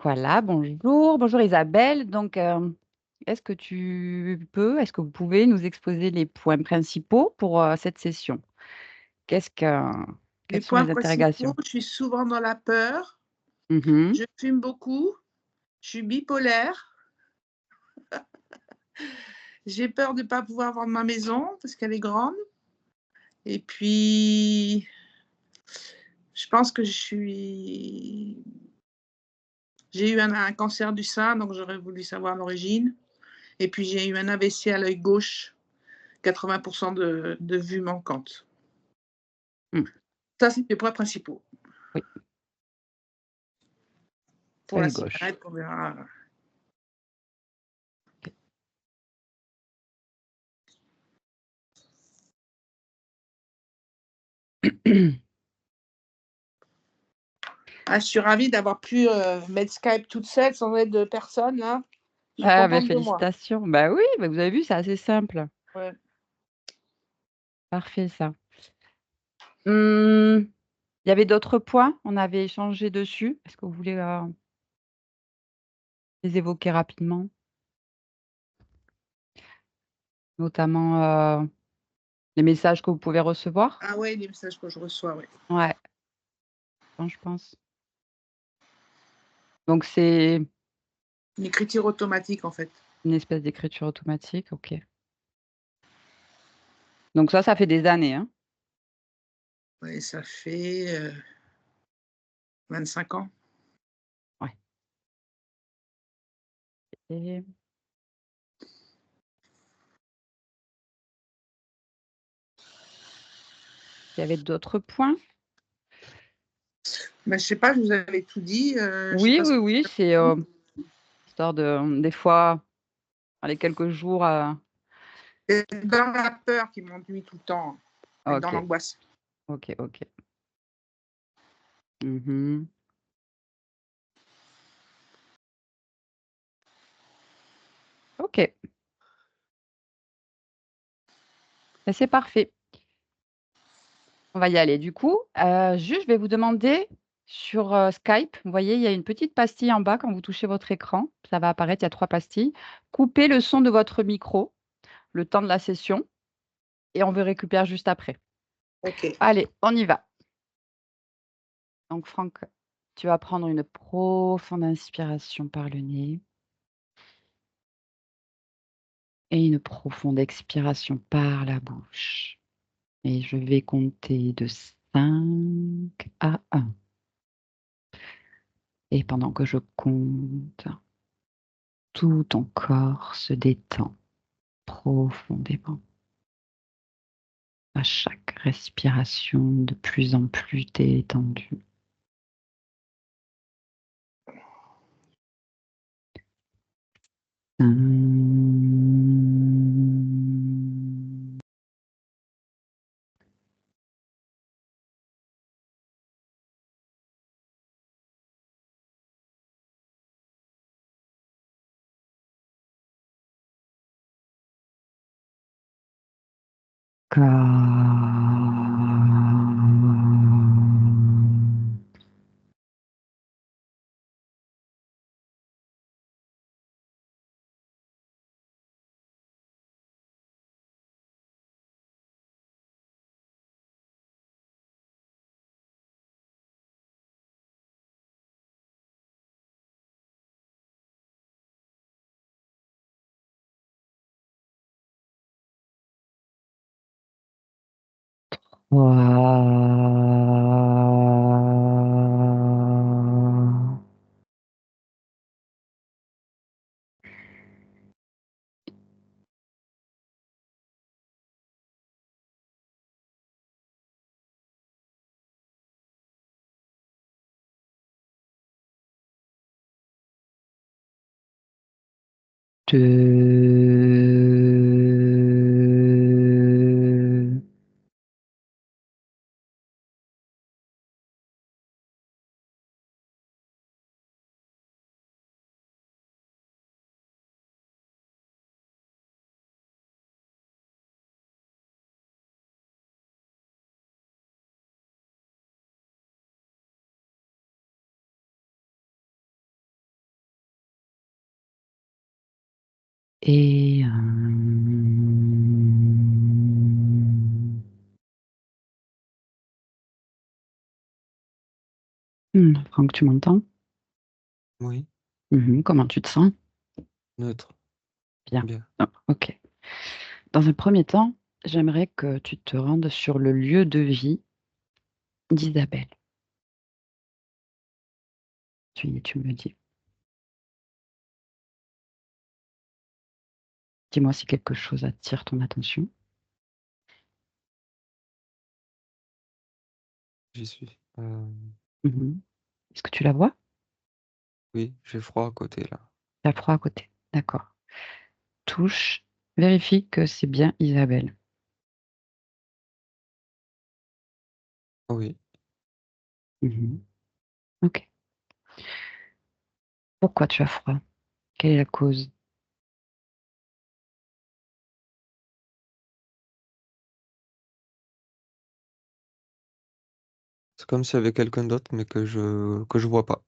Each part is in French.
Donc voilà, bonjour, bonjour Isabelle. Donc, est-ce que vous pouvez nous exposer les points principaux pour cette session? Qu'est-ce que, Les quelles sont points les principaux, interrogations? je suis souvent dans la peur, Mhm. je fume beaucoup, je suis bipolaire, j'ai peur de ne pas pouvoir vendre ma maison parce qu'elle est grande. Et puis, je pense que j'ai eu un cancer du sein, donc j'aurais voulu savoir l'origine. Et puis, j'ai eu un AVC à l'œil gauche, 80% de vue manquante. Mm. Ça, c'est les points principaux. Oui, Pour la œil gauche. cigarette, on verra. Ah, je suis ravie d'avoir pu mettre Skype toute seule sans aide de personne, là. Je suis Ah, ben contente de moi. félicitations. Bah oui, bah vous avez vu, c'est assez simple. Ouais. Parfait, ça. Il y avait d'autres points, on avait échangé dessus. Est-ce que vous voulez les évoquer rapidement? Notamment les messages que vous pouvez recevoir? Ah ouais, les messages que je reçois, ouais. Ouais, je pense. Donc c'est Une écriture automatique, en fait. une espèce d'écriture automatique, ok. Donc ça fait des années, hein? Ouais, ça fait 25 ans. Ouais. Et il y avait d'autres points? Mais je sais pas, je vous avais tout dit. Je sais Oui, pas ce oui, que oui, c'est histoire de, des fois, les quelques jours. c'est dans la peur qui m'ennuie tout le temps, être dans Ok, l'angoisse. ok, ok. Mhm. Ok, ben, c'est parfait. On va y aller. Du coup, juste, je vais vous demander sur Skype, vous voyez, il y a une petite pastille en bas quand vous touchez votre écran. Ça va apparaître, il y a 3 pastilles. Coupez le son de votre micro le temps de la session et on veut récupérer juste après. OK. Allez, on y va. Donc, Franck, tu vas prendre une profonde inspiration par le nez et une profonde expiration par la bouche. Et je vais compter de 5 à 1. Et pendant que je compte, tout ton corps se détend profondément. À chaque respiration, de plus en plus détendu. 4. Wow. 2. Et Franck, tu m'entends? Oui, Comment tu te sens? neutre, Bien. bien. Ah, ok. Dans un premier temps, j'aimerais que tu te rendes sur le lieu de vie d'Isabelle. Tu me dis. Dis-moi si quelque chose attire ton attention. J'y suis. Mhm. Est-ce que tu la vois? Oui, j'ai froid à côté là. Tu as froid à côté. D'accord. Touche. Vérifie que c'est bien Isabelle. Oui, Mhm. Ok. Pourquoi tu as froid? Quelle est la cause? c'est comme s'il y avait quelqu'un d'autre, mais que je vois pas.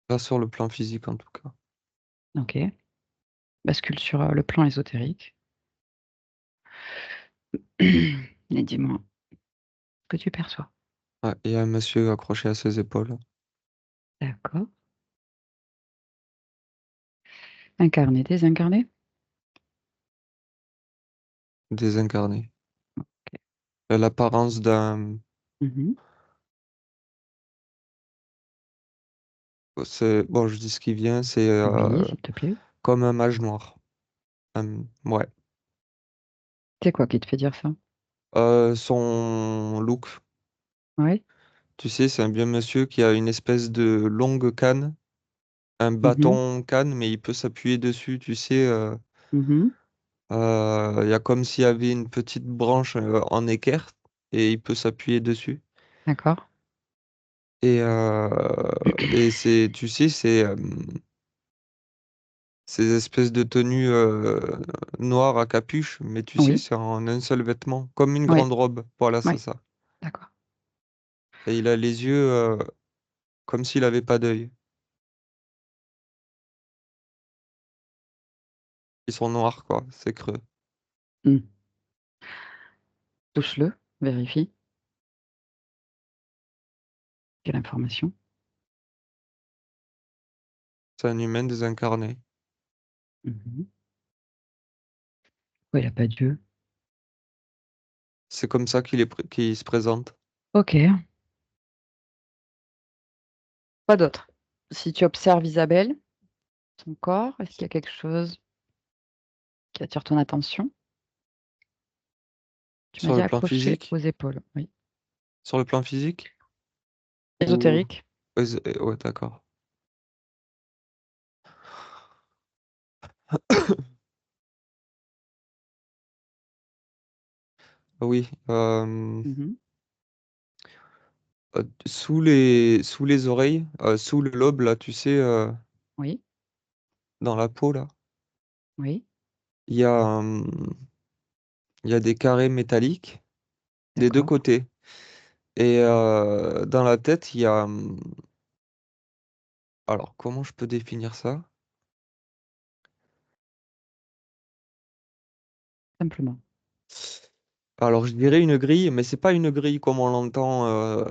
Pas sur le plan physique en tout cas. Ok. Bascule sur le plan ésotérique. Et dis-moi ce que tu perçois. Ouais, il y a un monsieur accroché à ses épaules, D'accord. Incarné, désincarné? désincarné. Ok. Il a l'apparence d'un. Mhm. Bon, je dis ce qui vient, c'est Oui, s'il te plaît. comme un mage noir. Ouais. C'est quoi qui te fait dire ça? Son look, Oui. tu sais, c'est un vieux monsieur qui a une espèce de longue canne, un Mhm. bâton canne, mais il peut s'appuyer dessus, tu sais. Mhm. Il y a comme s'il y avait une petite branche en équerre et il peut s'appuyer dessus. D'accord. Et c'est, tu sais, ces espèces de tenues noires à capuche, mais tu sais, Oui. c'est en un seul vêtement, comme une Oui. grande robe. Voilà, c'est Oui. ça. D'accord. Et il a les yeux comme s'il avait pas d'œil. Ils sont noirs, quoi. C'est creux. Hmm. Touche-le. Vérifie. Quelle information? C'est un humain désincarné. Mhm. Oui, il n'a pas d'yeux. C'est comme ça qu'il se présente. Ok. Quoi d'autre? Si tu observes Isabelle, son corps, est-ce qu'il y a quelque chose qui attire ton attention? Tu m'as Sur dit le plan accroché aux physique? épaules. Oui. Sur le plan physique? Ou... Ésotérique. Ouais, d'accord. Oui. Mhm. Sous les oreilles, sous le lobe, là, tu sais, Oui. dans la peau, là, Oui. il y a, il y a des carrés métalliques des deux D'accord. côtés. Et dans la tête, il y a... alors, comment je peux définir ça? Simplement. Alors, je dirais une grille, mais c'est pas une grille comme on l'entend.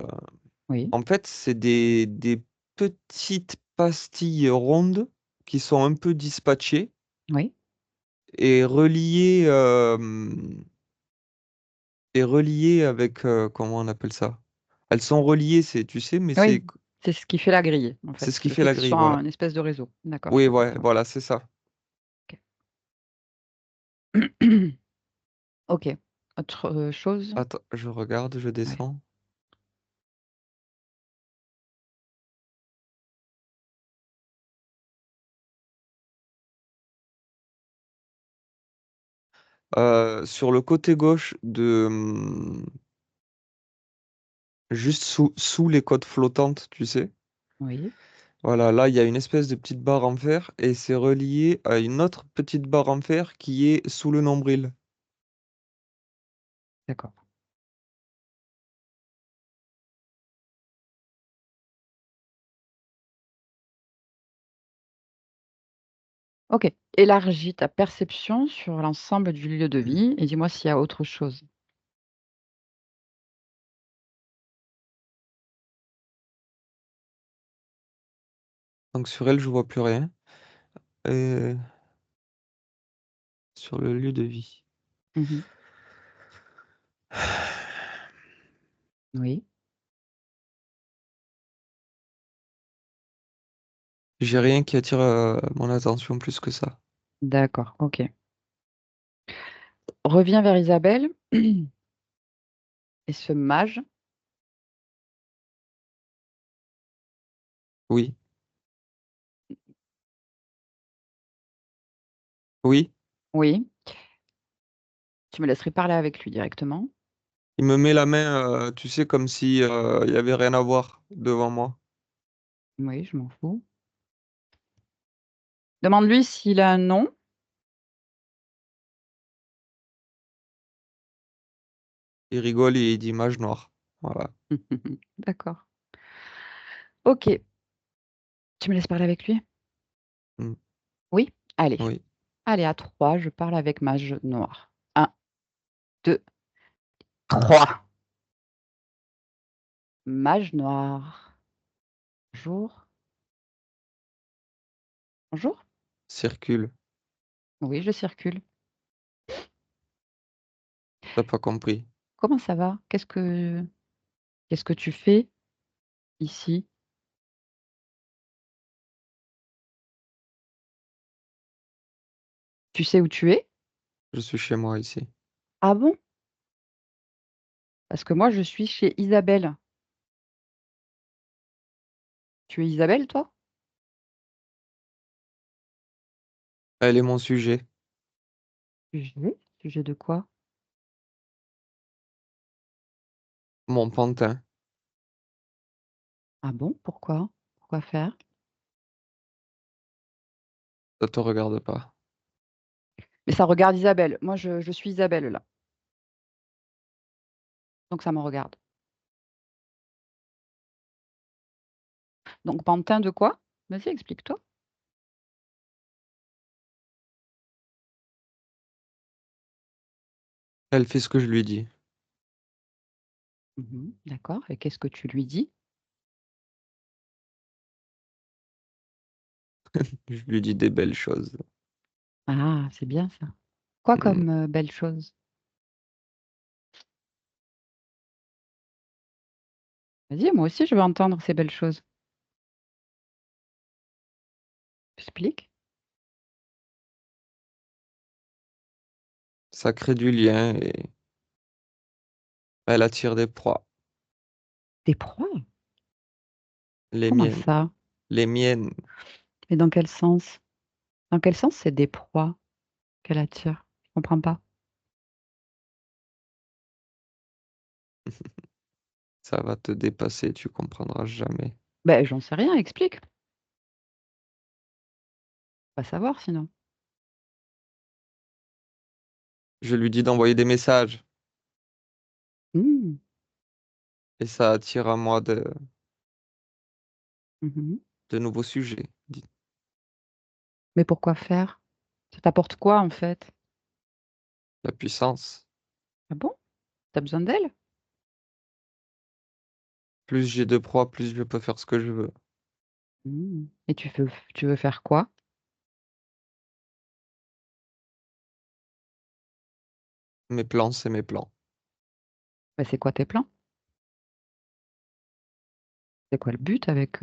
Oui. En fait, c'est des petites pastilles rondes qui sont un peu dispatchées Oui. et reliées avec, comment on appelle ça? Elles sont reliées, tu sais, mais Oui. c'est C'est ce qui fait la grille, en c'est fait. ce C'est qui le fait fait la que ce grille, soit voilà. une espèce de réseau. D'accord, Oui, je ouais, comprends. voilà, c'est ça. Ok. Ok. Autre chose? Attends, je regarde, je Ouais. descends. Sur le côté gauche juste sous les côtes flottantes, tu sais. Oui. Voilà, là, il y a une espèce de petite barre en fer et c'est relié à une autre petite barre en fer qui est sous le nombril. D'accord. OK. Élargis ta perception sur l'ensemble du lieu de vie et dis-moi s'il y a autre chose. Donc sur elle, je vois plus rien. Et sur le lieu de vie. Mmh. Oui, J'ai rien qui attire mon attention plus que ça. d'accord, OK. Reviens vers Isabelle et ce mage. Oui, oui. Oui, tu me laisserais parler avec lui directement. Il me met la main, tu sais, comme si il y avait rien à voir devant moi. Oui, je m'en fous. Demande-lui s'il a un nom. Il rigole et il dit mage noir. Voilà. D'accord. OK, tu me laisses parler avec lui? Mm. Oui? Allez. Oui. Allez, à 3, je parle avec mage noir. 1, 2, 3. Mage noir. Bonjour. Bonjour? Circule. Oui, je circule. T'as pas compris. Comment ça va? Qu'est-ce que tu fais ici? Tu sais où tu es? Je suis chez moi ici. Ah bon? Parce que moi, je suis chez Isabelle. Tu es Isabelle, toi? Elle est mon sujet. Sujet? Sujet de quoi? Mon pantin. Ah bon? Pourquoi? Pourquoi faire? Ça te regarde pas. Mais ça regarde Isabelle. Moi, je suis Isabelle, là. Donc ça me regarde. Donc pantin de quoi? Vas-y, explique-toi. Elle fait ce que je lui dis. D'accord. Et qu'est-ce que tu lui dis? Je lui dis des belles choses. Ah, c'est bien ça. Quoi Mm. comme belle chose? Vas-y, moi aussi, je veux entendre ces belles choses. Explique. Ça crée du lien et elle attire des proies. Des proies? Les Comment miennes. ça? Les miennes. Et dans quel sens? Dans quel sens c'est des proies qu'elle attire? Je comprends pas. Ça va te dépasser, tu comprendras jamais. Ben, j'en sais rien, explique. Pas savoir sinon. Je lui dis d'envoyer des messages Mmh. et ça attire à moi Mmh. de nouveaux sujets. Mais pourquoi faire? Ça t'apporte quoi en fait? La puissance. Ah bon? T'as besoin d'elle? Plus j'ai de proies, plus je peux faire ce que je veux. Mmh. Et tu veux faire quoi? Mes plans, c'est mes plans. Ben, c'est quoi tes plans? C'est quoi le but avec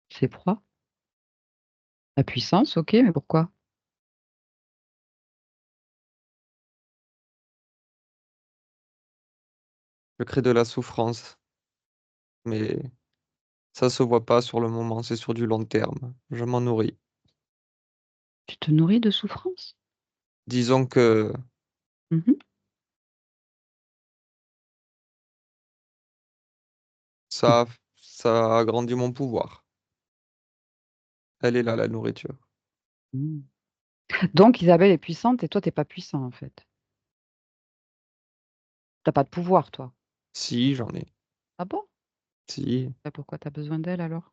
ces proies? La puissance, ok, mais pourquoi? Je crée de la souffrance, mais ça se voit pas sur le moment, c'est sur du long terme. Je m'en nourris. Tu te nourris de souffrance? Disons que Mhm. ça, ça agrandit mon pouvoir. Elle est là, la nourriture. Mhm. Donc Isabelle est puissante et toi t'es pas puissant en fait. T'as pas de pouvoir toi. Si, j'en ai. Ah bon? Si. Ben, pourquoi t'as besoin d'elle alors?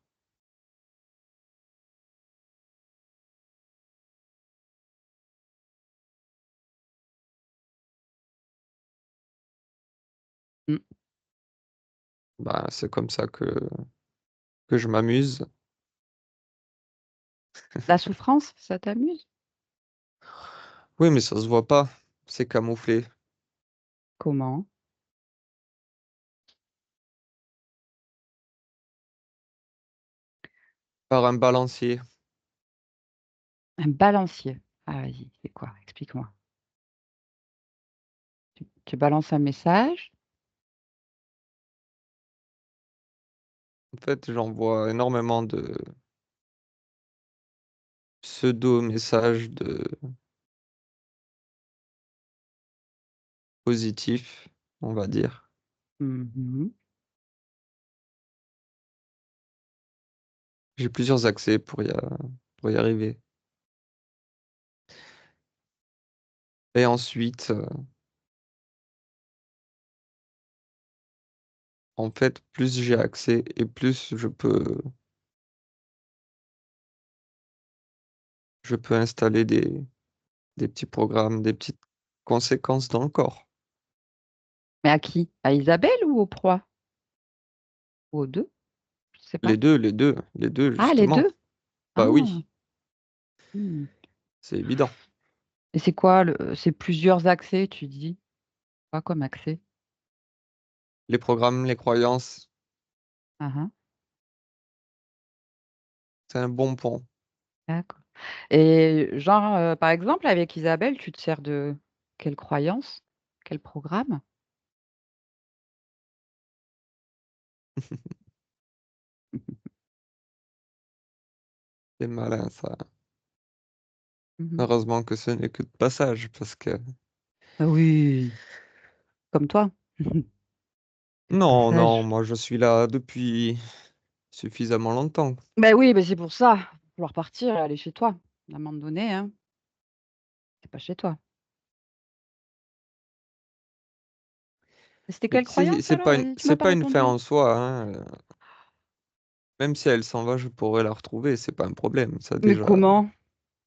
Mmh. Bah, c'est comme ça que je m'amuse. La souffrance, ça t'amuse? Oui, mais ça se voit pas, c'est camouflé Comment? par un balancier. Un balancier. Ah vas-y, c'est quoi? Explique-moi. Tu balances un message? En fait, j'envoie énormément de pseudo-messages de positifs, on va dire. Mmh. J'ai plusieurs accès pour y arriver. Et ensuite, en fait, plus j'ai accès et plus je peux installer des petits programmes, des petites conséquences dans le corps. Mais à qui? À Isabelle ou aux proies? Ou aux 2? Je sais pas. Les deux, Ah les justement. 2. Ah! Bah oui, Mmh. c'est évident. Et c'est quoi c'est plusieurs accès, tu dis? Quoi comme accès? Les programmes, les croyances, Hein, hein. c'est un bon pont. D'accord. Et genre, par exemple, avec Isabelle, tu te sers de quelle croyance? Quel programme? C'est malin, ça. Mmh. Heureusement que ce n'est que de passage, parce que... Ah oui, comme toi. C'est de Non, non, passage. moi je suis là depuis suffisamment longtemps. Ben oui, c'est pour ça. Il va falloir partir et aller chez toi. À un moment donné, hein, c'est pas chez toi. Et c'était Mais quelle tu sais, croyance alors? Vas-y, tu m'as c'est pas pas une fin répondu. en soi, hein. Même si elle s'en va, je pourrais la retrouver, c'est pas un problème. Mais comment?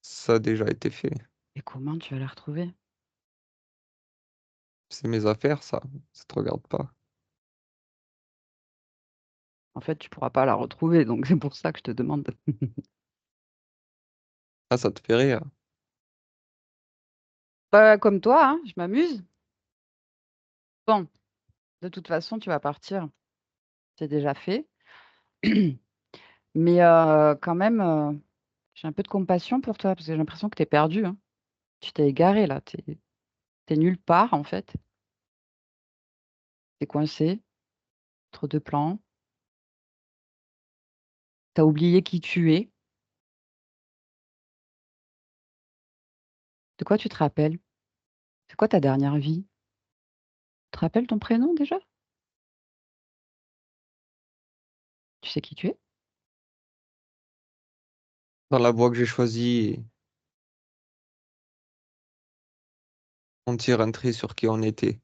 Ça a déjà été fait. Mais comment tu vas la retrouver? C'est mes affaires, ça te regarde pas. En fait, tu pourras pas la retrouver, donc c'est pour ça que je te demande. Ah, ça te fait rire. Bah, comme toi, hein, je m'amuse. Bon, de toute façon, tu vas partir, c'est déjà fait. Mais quand même, j'ai un peu de compassion pour toi parce que j'ai l'impression que tu es perdue, hein. Tu t'es égarée là, tu es nulle part en fait. Tu es coincée entre 2 plans. Tu as oublié qui tu es. De quoi tu te rappelles? C'est quoi ta dernière vie? Tu te rappelles ton prénom déjà? Tu sais qui tu es? Dans la voie que j'ai choisie, on tire un trait sur qui on était,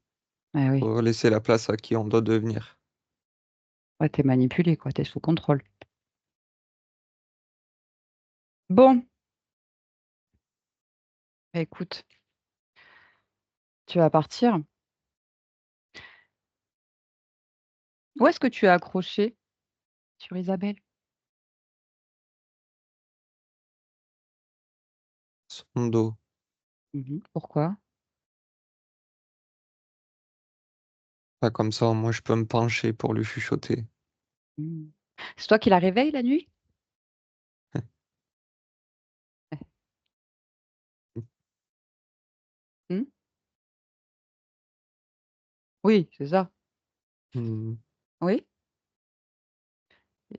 Ah oui, pour laisser la place à qui on doit devenir. ouais, tu es manipulée quoi, tu es sous contrôle. Bon, bah, écoute, tu vas partir. Où est-ce que tu as accroché sur Isabelle? Son dos. Mmh. Pourquoi? Pas comme ça, moi je peux me pencher pour lui chuchoter. Mmh. C'est toi qui la réveilles la nuit? Mmh? Oui, c'est ça. Hmm. Oui?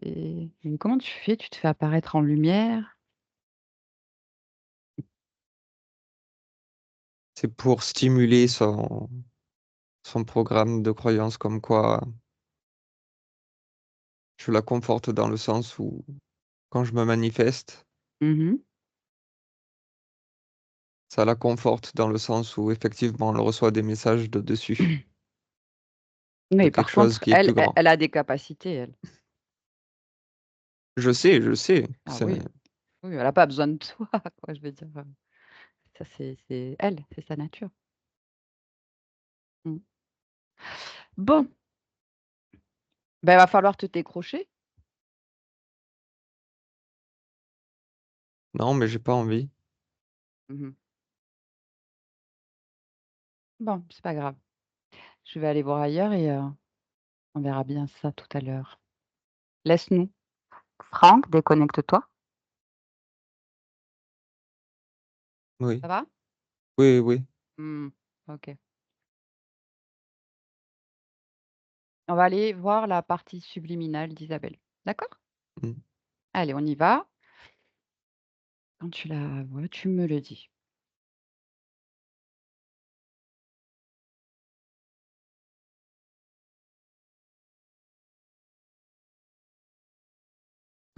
Et comment tu fais? Tu te fais apparaître en lumière? C'est pour stimuler son programme de croyance comme quoi je la conforte dans le sens où quand je me manifeste, Mmh. ça la conforte dans le sens où effectivement elle reçoit des messages de dessus, de Oui, quelque par chose contre, qui est elle plus elle grand. elle a des capacités, elle. Je sais, Ah oui, oui, elle a pas besoin de toi, quoi, je veux dire, ça c'est elle, c'est sa nature. Mmh. Bon, ben, va falloir te décrocher. Non, mais j'ai pas envie. Mmh. Bon, c'est pas grave. Je vais aller voir ailleurs et on verra bien ça tout à l'heure. Laisse-nous. Franck, déconnecte-toi. Oui, Ça va? oui, oui. Mmh. OK. On va aller voir la partie subliminale d'Isabelle. D'accord? Mm. Allez, on y va. Quand tu la vois, tu me le dis.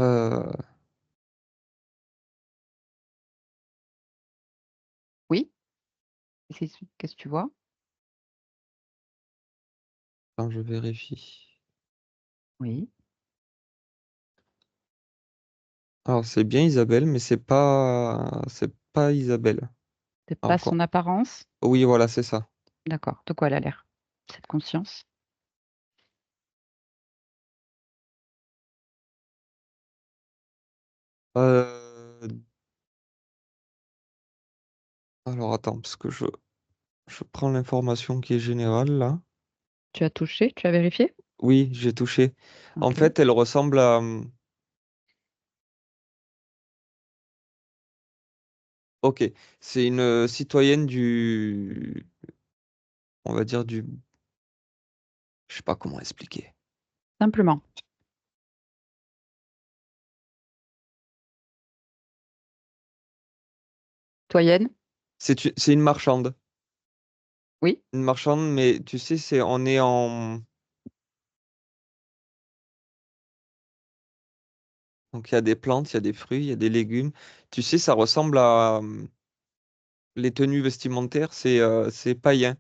Euh, Oui? Qu'est-ce que tu vois? Attends, je vérifie. Oui. Alors, c'est bien Isabelle, mais c'est pas Isabelle. C'est pas Alors, son apparence? oui, voilà, c'est ça. D'accord. De quoi elle a l'air? Cette conscience? Euh, Alors, attends, parce que je prends l'information qui est générale là. Tu as touché? Tu as vérifié? Oui, j'ai touché. En OK. fait, elle ressemble à. Ok, c'est une citoyenne du. On va dire du. Je sais pas comment expliquer. Simplement. Citoyenne? C'est une marchande. Oui? Une marchande, mais tu sais, on est en. Donc, il y a des plantes, il y a des fruits, il y a des légumes. Tu sais, ça ressemble à. Les tenues vestimentaires, c'est païen.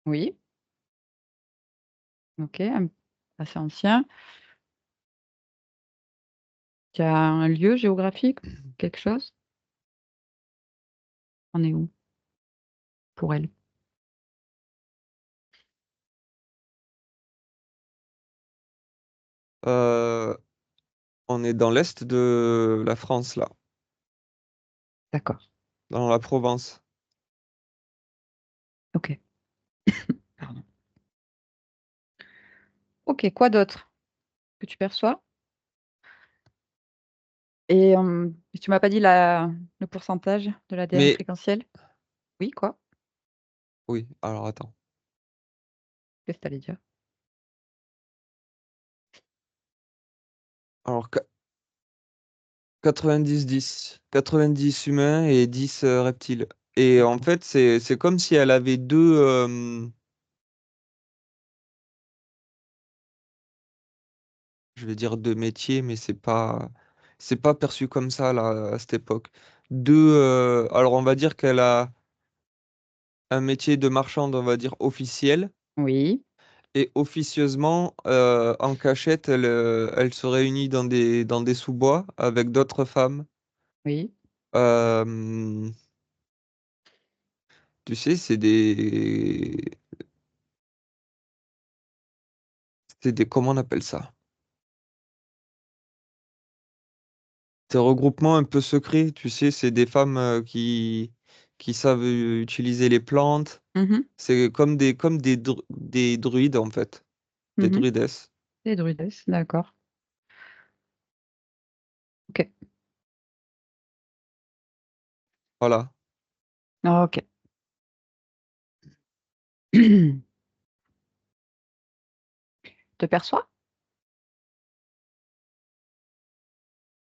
Oui. OK. Assez ancien. Tu as un lieu géographique? Quelque chose? On est où pour elle? Euh, on est dans l'est de la France, là, D'accord. dans la Provence. OK. Pardon. OK, quoi d'autre que tu perçois? Et tu m'as pas dit le pourcentage de l'ADN Mais fréquentiel? Oui, quoi? oui, alors attends. Qu'est-ce que tu allais dire? Alors, 90-10. 90 humains et 10 reptiles. Et en D'accord. fait, c'est comme si elle avait deux. Je vais dire deux métiers, mais c'est pas perçu comme ça là, à cette époque. Deux. Alors, on va dire qu'elle a un métier de marchande, on va dire officiel. Oui, Et officieusement, en cachette, elle se réunit dans des sous-bois avec d'autres femmes. oui, Euh, Tu sais, c'est des, comment on appelle ça? Des regroupements un peu secrets, tu sais, c'est des femmes qui savent utiliser les plantes. mmh C'est comme des druides, en fait, des mh. druidesses. Des druides, d'accord. OK. Voilà. OK. Te perçois?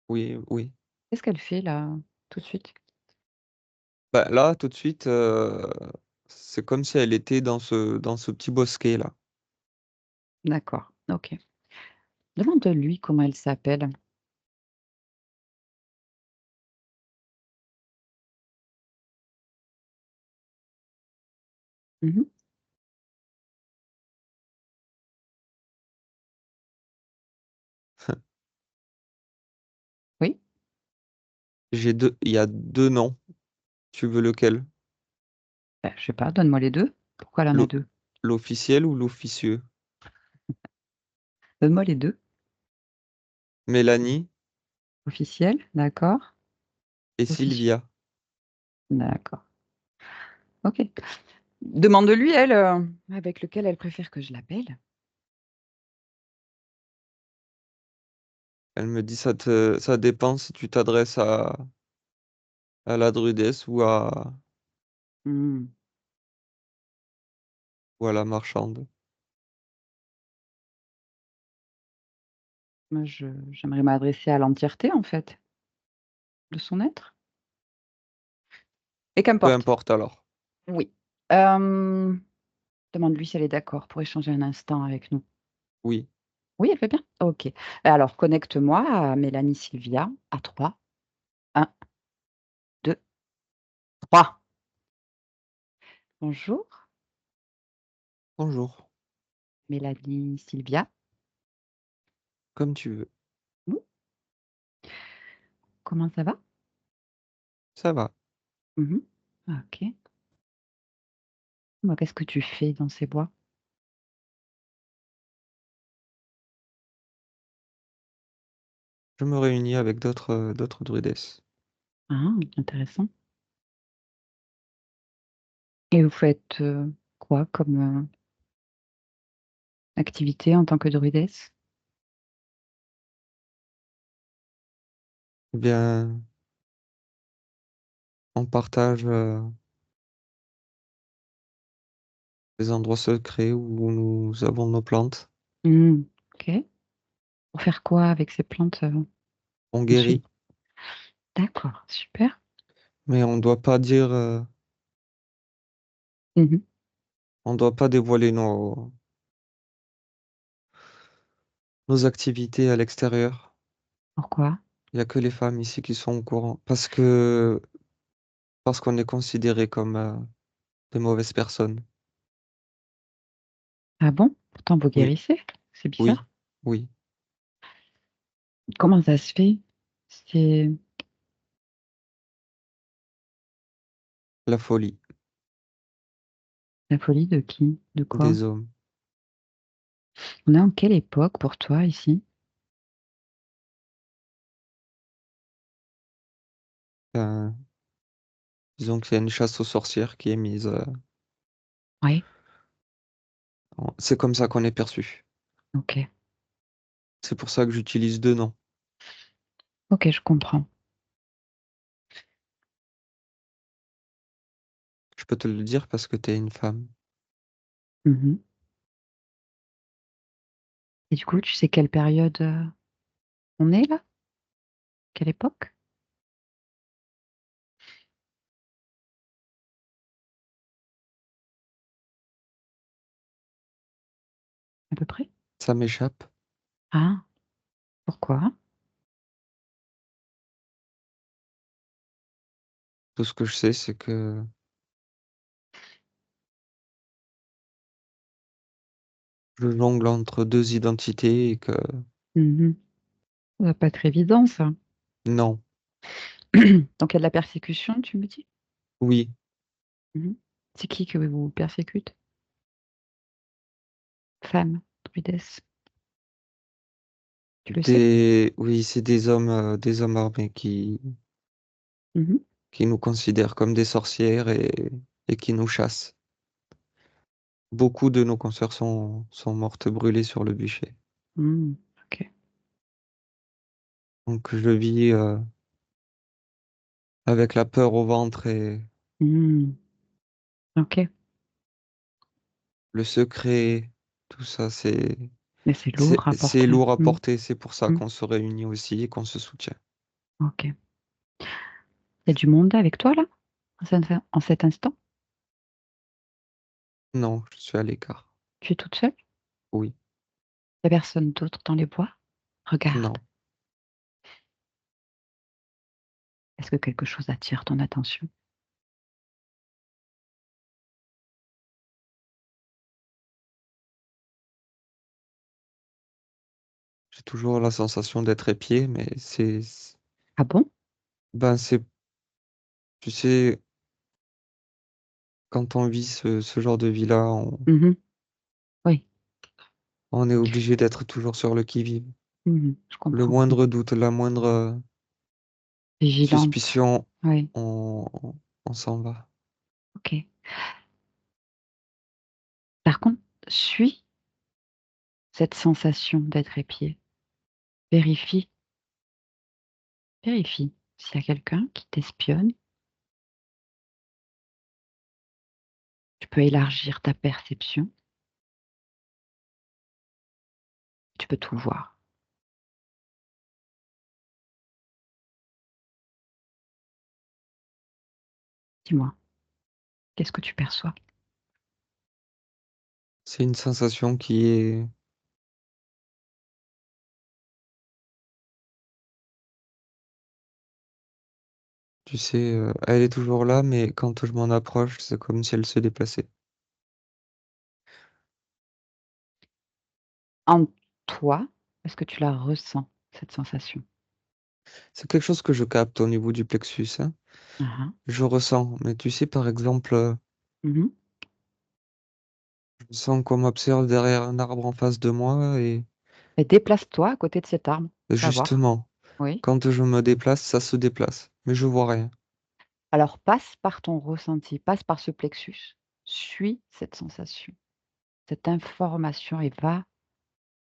Oui, oui. Qu'est-ce qu'elle fait là, tout de suite? Bah, là, tout de suite, c'est comme si elle était dans ce petit bosquet là. D'accord, OK. Demande-lui comment elle s'appelle. Mmh. Oui? Il y a deux noms. Tu veux lequel? Bah, je sais pas, donne-moi les 2. Pourquoi elle en a L'o- 2? L'officiel ou l'officieux? Donne-moi les 2. Mélanie Officiel, d'accord. et Officieux. Sylvia. D'accord. OK. Demande-lui, elle, avec lequel elle préfère que je l'appelle. Elle me dit ça dépend si tu t'adresses à la druidesse Mmh. ou à la marchande. Moi, j'aimerais m'adresser à l'entièreté, en fait, de son être. Et Peu qu'importe. importe alors. Oui. Demande-lui si elle est d'accord pour échanger un instant avec nous. Oui, Oui, elle veut bien? OK. Alors connecte-moi à Mélanie Sylvia à 3. 1, 2, 3. Bonjour, bonjour, Mélanie Sylvia. comme tu veux. Mmh, comment ça va? Ça va. Mmh. OK. Bah, qu'est-ce que tu fais dans ces bois? Je me réunis avec d'autres druidesses. Ah, intéressant. Et vous faites, quoi comme, activité en tant que druidesse? Eh bien, on partage des endroits secrets où nous avons nos plantes. Mmh, OK. Pour faire quoi avec ces plantes, On ensuite? guérit, D'accord, super. mais Mmh. on doit pas dévoiler nos activités à l'extérieur. Pourquoi? Il y a que les femmes ici qui sont au courant. Parce qu'on est considéré comme de mauvaises personnes. Ah bon? Pourtant vous Oui, guérissez? C'est oui, bizarre. oui. Comment ça se fait? C'est La folie la folie de qui? De quoi? des hommes. On est en quelle époque pour toi ici? Euh, Disons qu'il y a une chasse aux sorcières qui est mise. Oui, C'est comme ça qu'on est perçu. OK. C'est pour ça que j'utilise deux noms. OK, je comprends. Je peux te le dire parce que t'es une femme. Mmh. Et du coup, tu sais quelle période, on est là? Quelle époque? À peu près? Ça m'échappe. Ah, pourquoi? Tout ce que je sais, c'est que je jongle entre deux identités et que Mmh. Ça va pas être évident ça. non, Donc il y a de la persécution, tu me dis? oui, Mmh. C'est qui que vous persécute? Femme, druidesse, tu le sais? oui, c'est des hommes armés Mmh. qui nous considèrent comme des sorcières et qui nous chassent. Beaucoup de nos consoeurs sont mortes brûlées sur le bûcher. Mmh. OK. Donc je vis avec la peur au ventre et Mmh. OK. le secret, tout ça, Mais c'est lourd à c'est porter. lourd à Mmh. porter. C'est pour ça Mmh. qu'on se réunit aussi et qu'on se soutient. OK. Il y a du monde avec toi là, en cet instant? Non, je suis à l'écart. Tu es toute seule? Oui, Il y a personne d'autre dans les bois? Regarde. non. Est-ce que quelque chose attire ton attention? J'ai toujours la sensation d'être épié, mais Ah bon? ben tu sais, quand on vit ce genre de vie-là, Mmh. Oui. On est obligé d'être toujours sur le qui-vive. Je Le comprends. moindre doute, la moindre Vigilante. suspicion, Oui, on, on s'en va. OK. Par contre, suis cette sensation d'être épié. Vérifie, vérifie s'il y a quelqu'un qui t'espionne. Tu peux élargir ta perception. Tu peux tout voir. Dis-moi, qu'est-ce que tu perçois? C'est une sensation qui est, tu sais, elle est toujours là, mais quand je m'en approche, c'est comme si elle se déplaçait. En toi, est-ce que tu la ressens, cette sensation? C'est quelque chose que je capte au niveau du plexus, hein. Ah Je ressens, mais tu sais, par exemple, mhm. je sens qu'on m'observe derrière un arbre en face de moi et Et déplace-toi à côté de cet arbre. Va voir. justement, Oui. quand je me déplace, ça se déplace, mais je vois rien. Alors passe par ton ressenti, passe par ce plexus. Suis cette sensation, cette information et va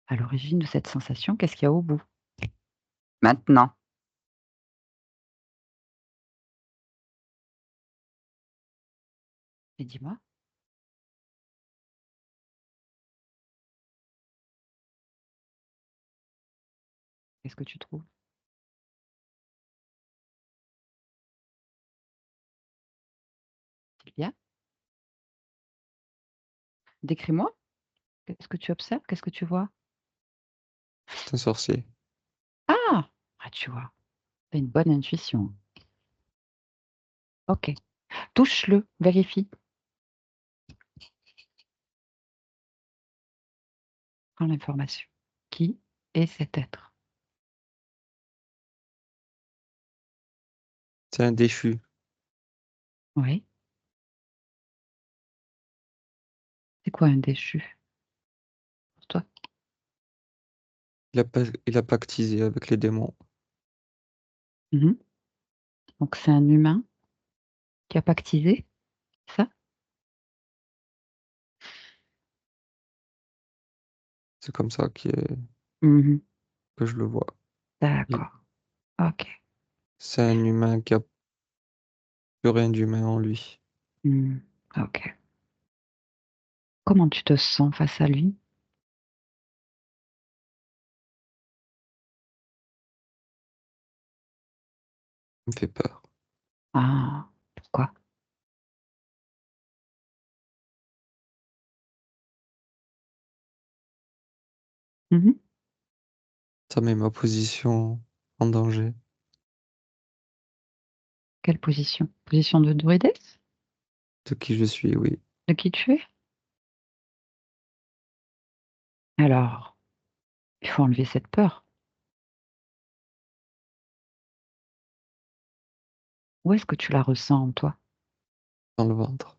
à l'origine de cette sensation. Qu'est-ce qu'il y a au bout? Maintenant. Et dis-moi, qu'est-ce que tu trouves? Sylvia, décris-moi. Qu'est-ce que tu observes? Qu'est-ce que tu vois? C'est un sorcier. Ah! Ah, tu vois, tu as une bonne intuition. OK. Touche-le, vérifie. Prends l'information. Qui est cet être? C'est un déchu. Oui. C'est quoi un déchu pour toi? Il a pactisé avec les démons. Mhm. Donc c'est un humain qui a pactisé, ça? C'est comme ça Mhm. que je le vois. Il- D'accord. OK. C'est un humain qui a plus rien d'humain en lui. Mhm. OK. Comment tu te sens face à lui? Il me fait peur. Ah, pourquoi? Mhm. Ça met ma position en danger. Quelle position? Position de druidesse? De qui je suis, oui. De qui tu es? Alors, il faut enlever cette peur. Où est-ce que tu la ressens en toi? Dans le ventre.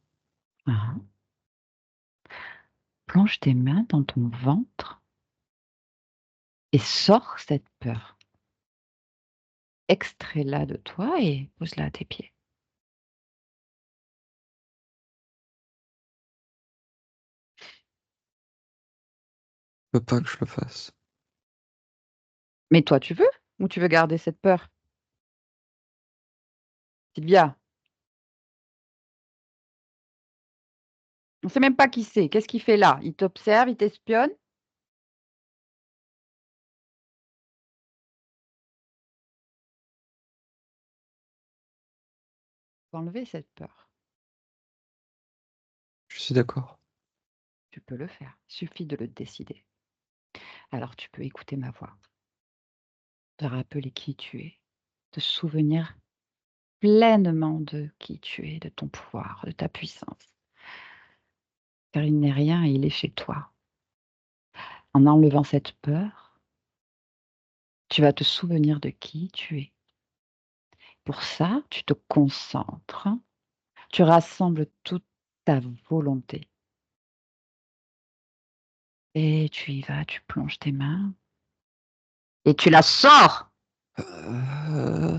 Ah. Plonge tes mains dans ton ventre et sors cette peur. Extrais-la de toi et pose-la à tes pieds. Je veux pas que je le fasse. Mais toi, tu veux? Ou tu veux garder cette peur? Sylvia, on sait même pas qui c'est. Qu'est-ce qu'il fait là? Il t'observe, il t'espionne? Faut enlever cette peur. Je suis d'accord. Tu peux le faire. Il suffit de le décider. Alors tu peux écouter ma voix, te rappeler qui tu es, te souvenir pleinement de qui tu es, de ton pouvoir, de ta puissance. Car il n'est rien et il est chez toi. En enlevant cette peur, tu vas te souvenir de qui tu es. Pour ça, tu te concentres, tu rassembles toute ta volonté Et tu y vas, tu plonges tes mains. Et tu la sors. Euh,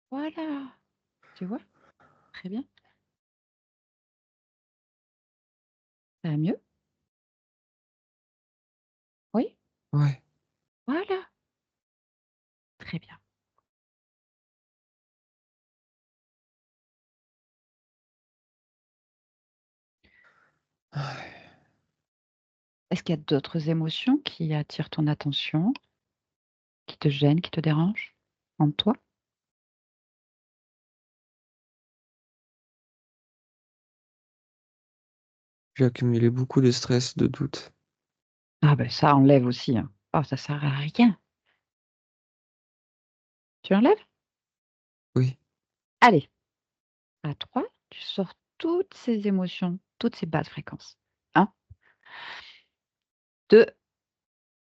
Voilà. Tu vois? Très bien. Ça va mieux? Oui? Ouais. Voilà. Très bien. Ouais. Est-ce qu'il y a d'autres émotions qui attirent ton attention, qui te gênent, qui te dérangent en toi? J'ai accumulé beaucoup de stress, de doutes. Ah ben ça enlève aussi, hein. Oh, ça sert à rien. Tu enlèves? Oui. Allez, à 3, tu sors toutes ces émotions, toutes ces basses fréquences. 1, 2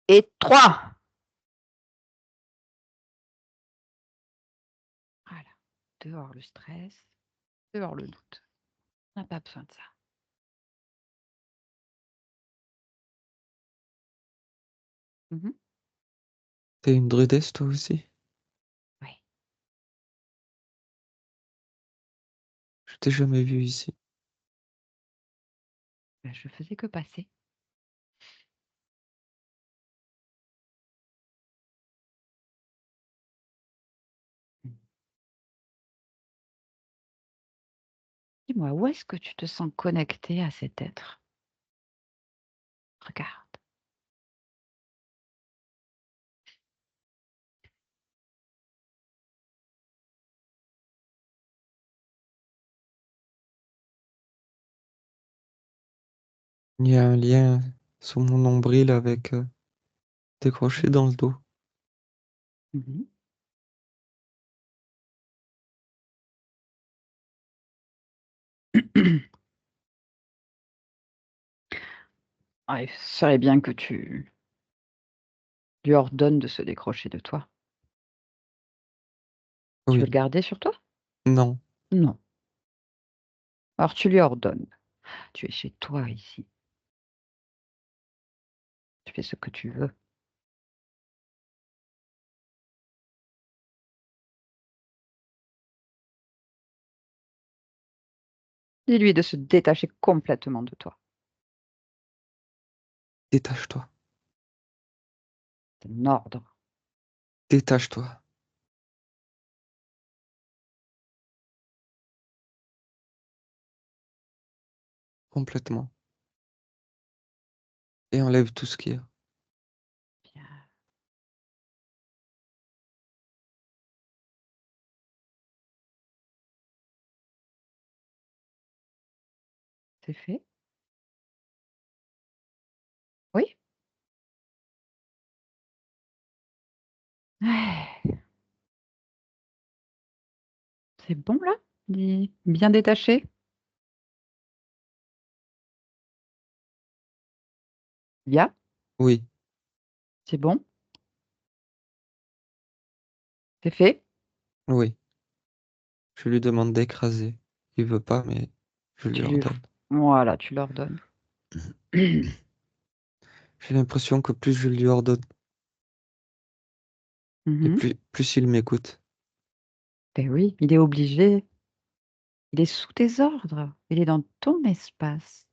et 3. Voilà. Dehors le stress, dehors le doute. On n'a pas besoin de ça. Mhm. T'es une druidesse, toi aussi? Oui. Je t'ai jamais vu ici. Ben, je faisais que passer. Mm. Dis-moi, où est-ce que tu te sens connecté à cet être? Regarde. Il y a un lien sous mon nombril avec décroché dans le dos. Mhm. Ah, il serait bien que tu lui ordonnes de se décrocher de toi. Tu veux le Oui. garder sur toi? Non. Non. Alors tu lui ordonnes. Tu es chez toi ici. Tu fais ce que tu veux. Dis-lui de se détacher complètement de toi. Détache-toi. C'est un ordre. Détache-toi. Complètement. Et enlève tout ce qu'il y a. Bien, c'est fait. Oui. Ouais. C'est bon là? Bien détaché? Bien. Oui. C'est bon? C'est fait? Oui. Je lui demande d'écraser. Il veut pas, mais je lui Tu lui... ordonne. Voilà, tu leur donnes. J'ai l'impression que plus je lui ordonne, et Mhm. plus il m'écoute. Ben oui, il est obligé. Il est sous tes ordres. Il est dans ton espace.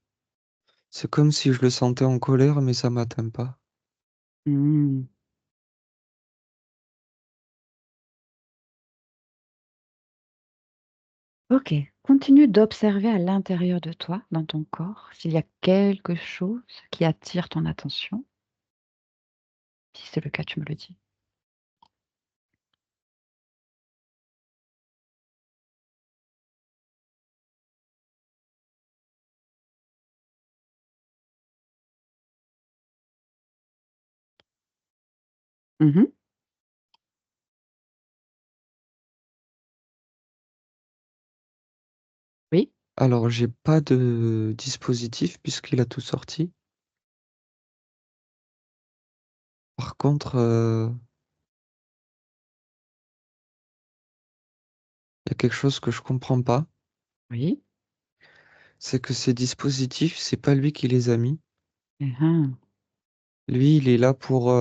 C'est comme si je le sentais en colère, mais ça m'atteint pas. Hmm. Ok, continue d'observer à l'intérieur de toi, dans ton corps, s'il y a quelque chose qui attire ton attention. Si c'est le cas, tu me le dis. Mhm. Oui, Alors, j'ai pas de dispositif puisqu'il a tout sorti. Par contre, il y a quelque chose que je comprends pas. oui. C'est que ces dispositifs, c'est pas lui qui les a mis. Mmh. Lui, il est là pour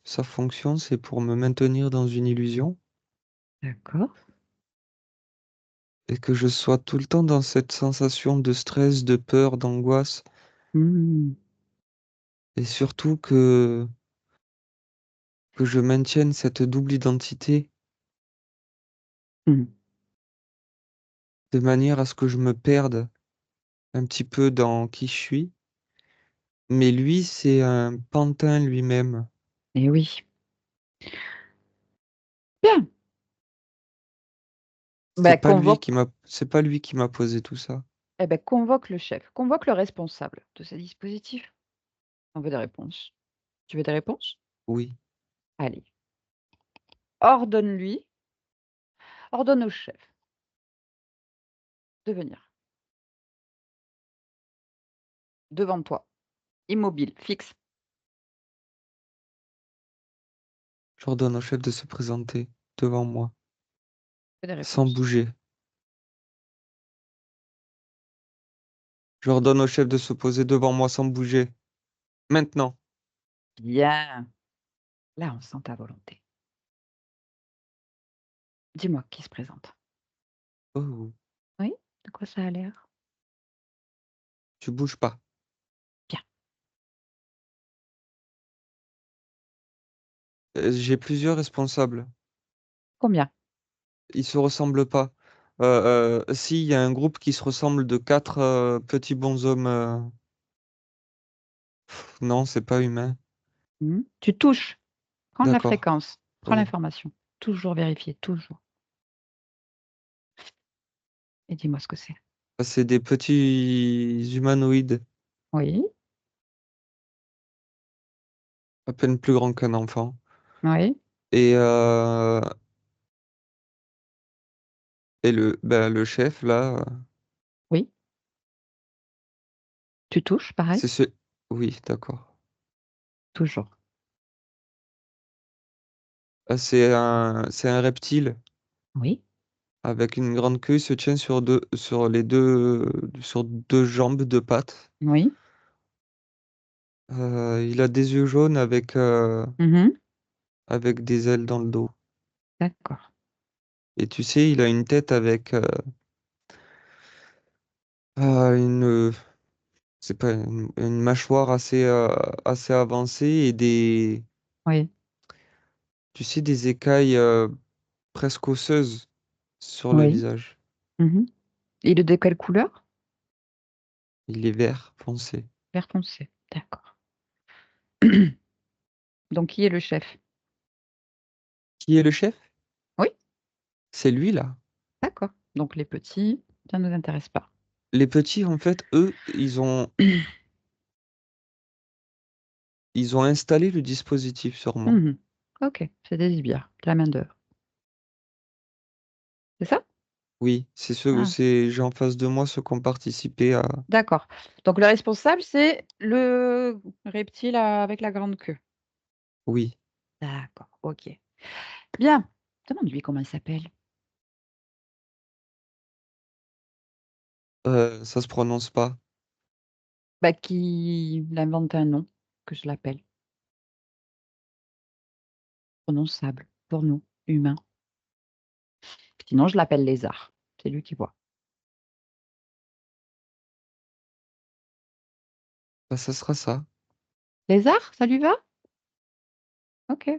sa fonction, c'est pour me maintenir dans une illusion D'accord. et que je sois tout le temps dans cette sensation de stress, de peur, d'angoisse Mmh. et surtout que je maintienne cette double identité Mmh. de manière à ce que je me perde un petit peu dans qui je suis. Mais lui, c'est un pantin lui-même. Et oui. Bien. Bah, convoque C'est pas lui qui m'a posé tout ça. convoque le chef, convoque le responsable de ce dispositif. On veut des réponses. Tu veux des réponses? Oui. Allez, ordonne-lui, ordonne au chef de venir devant toi, immobile, fixe. J'ordonne au chef de se présenter devant moi, Fais des sans réponses. bouger. J'ordonne au chef de se poser devant moi sans bouger. Maintenant. Bien. Là, on sent ta volonté. Dis-moi qui se présente. Oh, Oui? De quoi ça a l'air? tu bouges pas. Bien. J'ai plusieurs responsables. Combien? Ils se ressemblent pas. Si, il y a un groupe qui se ressemble de quatre petits bonshommes. Non, c'est pas humain. Tu touches. Prends la D'accord. fréquence. Prends Oui. l'information. Toujours vérifier, toujours. Et dis-moi ce que c'est. C'est des petits humanoïdes, Oui, à peine plus grands qu'un enfant. oui, Et, euh, et le chef, là, oui. Tu touches, pareil? c'est ce... Oui, d'accord. Toujours. C'est un reptile Oui, avec une grande queue. Il se tient sur deux jambes, deux pattes. oui. Il a des yeux jaunes Mhm. avec des ailes dans le dos. D'accord. Et tu sais, il a une tête avec une, c'est pas une mâchoire assez avancée et Oui, tu sais, des écailles presque osseuses sur le oui. visage. Mhm. Il est de quelle couleur? Il est vert foncé. Vert foncé. D'accord. Donc, qui est le chef? Qui est le chef? Oui, C'est lui là. d'accord. Donc, les petits, ça ne nous intéresse pas. Les petits, en fait, eux, ils ont installé le dispositif sur moi. Mhm. Ok, c'est des sbires, de la main-d'œuvre. C'est ça? Oui, Ah, c'est j'ai en face de moi ceux qui ont participé à. d'accord. Donc, le responsable, c'est le reptile avec la grande queue. Oui, D'accord, ok. Bien. Demande-lui comment il s'appelle. ça se prononce pas. Bah, qui invente un nom, que je l'appelle. Prononçable pour nous, humains. Sinon, je l'appelle lézard. C'est lui qui voit. Bah, ça sera ça. Lézard, ça lui va? Ok,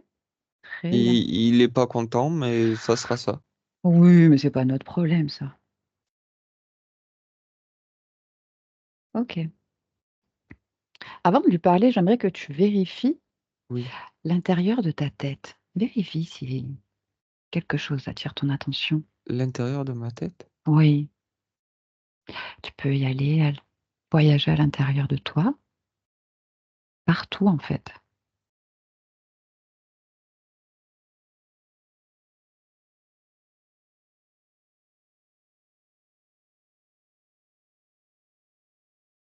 très bien. Il est pas content, mais ça sera ça. Oui, mais c'est pas notre problème, ça. Ok. Avant de lui parler, j'aimerais que tu vérifies Oui. l'intérieur de ta tête. Vérifie si quelque chose attire ton attention. L'intérieur de ma tête? Oui, tu peux y aller, voyager à l'intérieur de toi, partout en fait.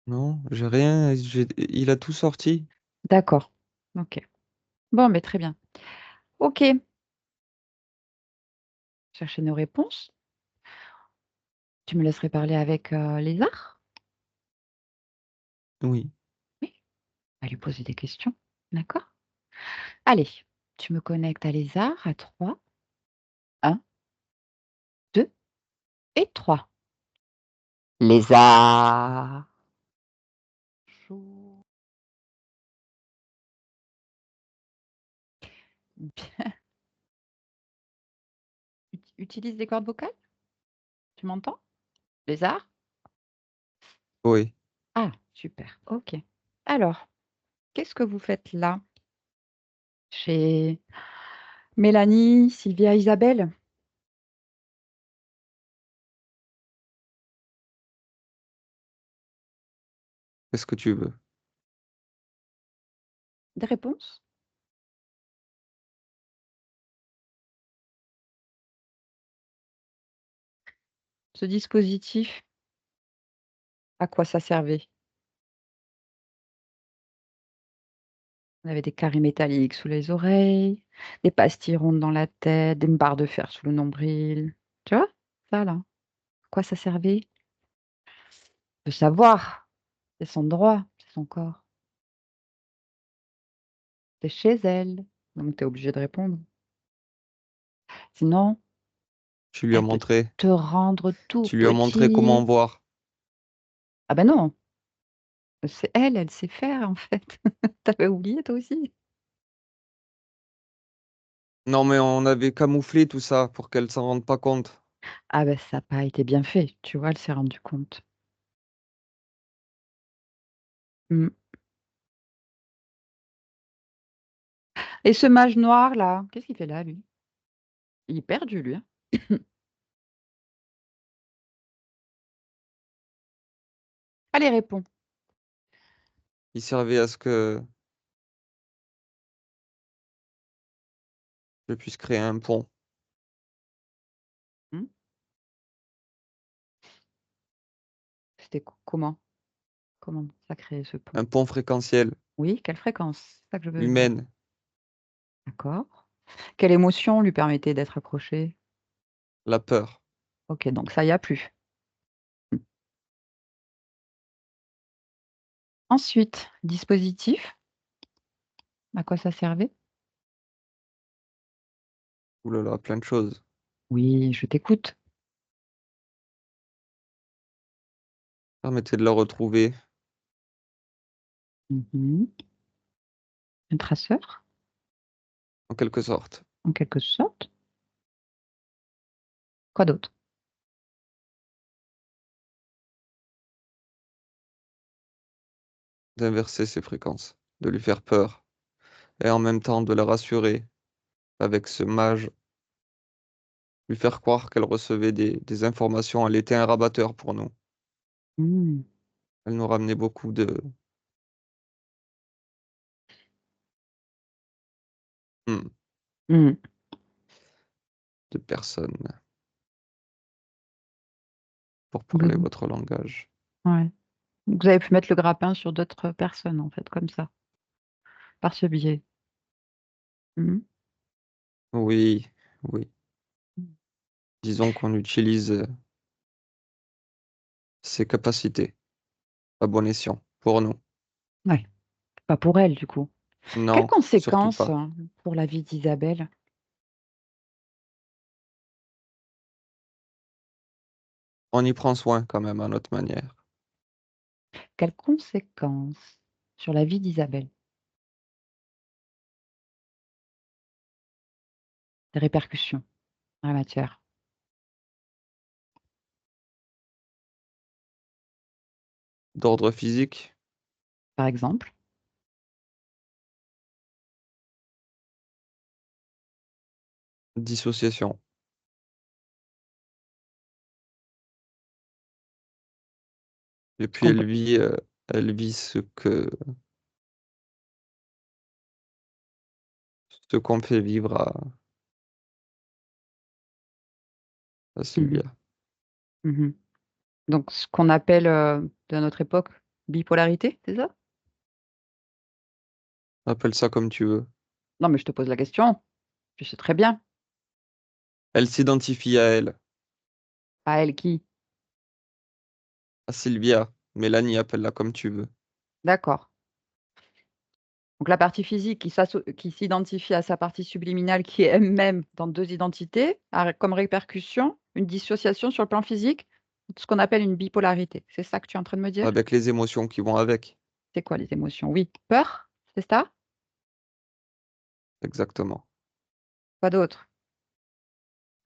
Non, j'ai rien. Il a tout sorti. D'accord. Ok. Bon, mais très bien. Ok. Chercher nos réponses. Tu me laisserais parler avec Lézard? Oui. Oui. On va lui poser des questions. D'accord? Allez, tu me connectes à Lézard à 3. 1, 2 et 3. Lézard. Bonjour. Bien. Utilise les cordes vocales? Tu m'entends? Lézard? Oui. Ah, super. OK. Alors, qu'est-ce que vous faites là? Chez Mélanie, Sylvia, Isabelle? Qu'est-ce que tu veux? Des réponses? Ce dispositif, à quoi ça servait? On avait des carrés métalliques sous les oreilles, des pastilles rondes dans la tête, des barres de fer sous le nombril. Tu vois? Ça là. À quoi ça servait? De savoir. C'est son droit, c'est son corps. C'est chez elle, donc tu es obligé de répondre. Sinon, Tu lui as elle peut montré. te rendre tout Tu lui as montré comment petit. voir. Ah ben non, c'est elle, elle sait faire en fait. Tu oublié toi aussi? Non, mais on avait camouflé tout ça pour qu'elle s'en rende pas compte. Ah ben ça a pas été bien fait, tu vois? Elle s'est rendue compte. Mmh. Et ce mage noir là, qu'est-ce qu'il fait là lui? Il est perdu lui, hein? Allez réponds. Il servait à ce que je puisse créer un pont. Mmh. C'était comment? Comment ça créait ce pont? Un pont fréquentiel, Oui, quelle fréquence? C'est ça que je veux dire. humaine, D'accord. Quelle émotion lui permettait d'être accroché? la peur. OK, donc ça y a plus. Mmh. Ensuite, dispositif, à quoi ça servait? Ouh là là, plein de choses. Oui, je t'écoute. Permettez de la retrouver. Mmh. Un traceur, En quelque sorte. en quelque sorte. Quoi d'autre? D'inverser ses fréquences, de lui faire peur. Et en même temps de la rassurer avec ce mage, lui faire croire qu'elle recevait des informations. Elle était un rabatteur pour nous. Mmh. Elle nous ramenait beaucoup mmh, Mmh. de personnes pour parler Vous votre langage. ouais. Vous avez pu mettre le grappin sur d'autres personnes en fait, comme ça, par ce biais. Mmh. Oui, oui. Mmh. Disons qu'on utilise ses capacités à bon escient pour nous. Ouais, pas pour elle du coup. Quelles Non, surtout conséquences, pas. pour la vie d'Isabelle? On y prend soin quand même à notre manière. Quelles conséquences sur la vie d'Isabelle? Des répercussions dans la matière, D'ordre physique, par exemple? dissociation. Et puis Compr elle vit ce qu'on fait vivre à Mmh Sylvia. mh. Mmh. Donc ce qu'on appelle, de notre époque, bipolarité, c'est ça? Appelle ça comme tu veux. Non, mais je te pose la question, tu sais très bien. Elle s'identifie à elle, À elle qui? à Sylvia. Mélanie, appelle-la comme tu veux. D'accord. Donc la partie physique qui s'identifie à sa partie subliminale qui est elle-même dans 2 identités, a comme répercussion une dissociation sur le plan physique, ce qu'on appelle une bipolarité. C'est ça que tu es en train de me dire? avec les émotions qui vont avec. C'est quoi les émotions? Oui, peur, c'est ça? Exactement. Quoi d'autre?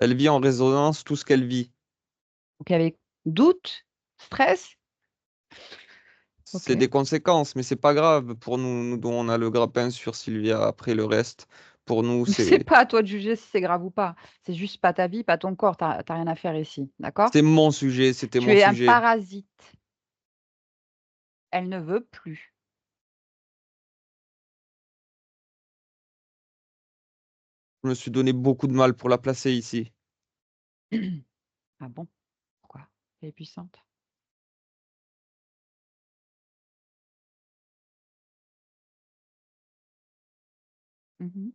Elle vit en résonance tout ce qu'elle vit. Donc il y avait doute, stress? C'est OK. des conséquences, mais c'est pas grave. Pour nous, nous dont on a le grappin sur Sylvia, après le reste, pour nous, Mais c'est c'est pas à toi de juger si c'est grave ou pas. C'est juste pas ta vie, pas ton corps, tu as rien à faire ici, d'accord? c'est mon sujet, c'était Tu mon es un sujet. parasite. Elle ne veut plus. Je me suis donné beaucoup de mal pour la placer ici. Ah bon? Pourquoi? Elle est puissante. Mmh.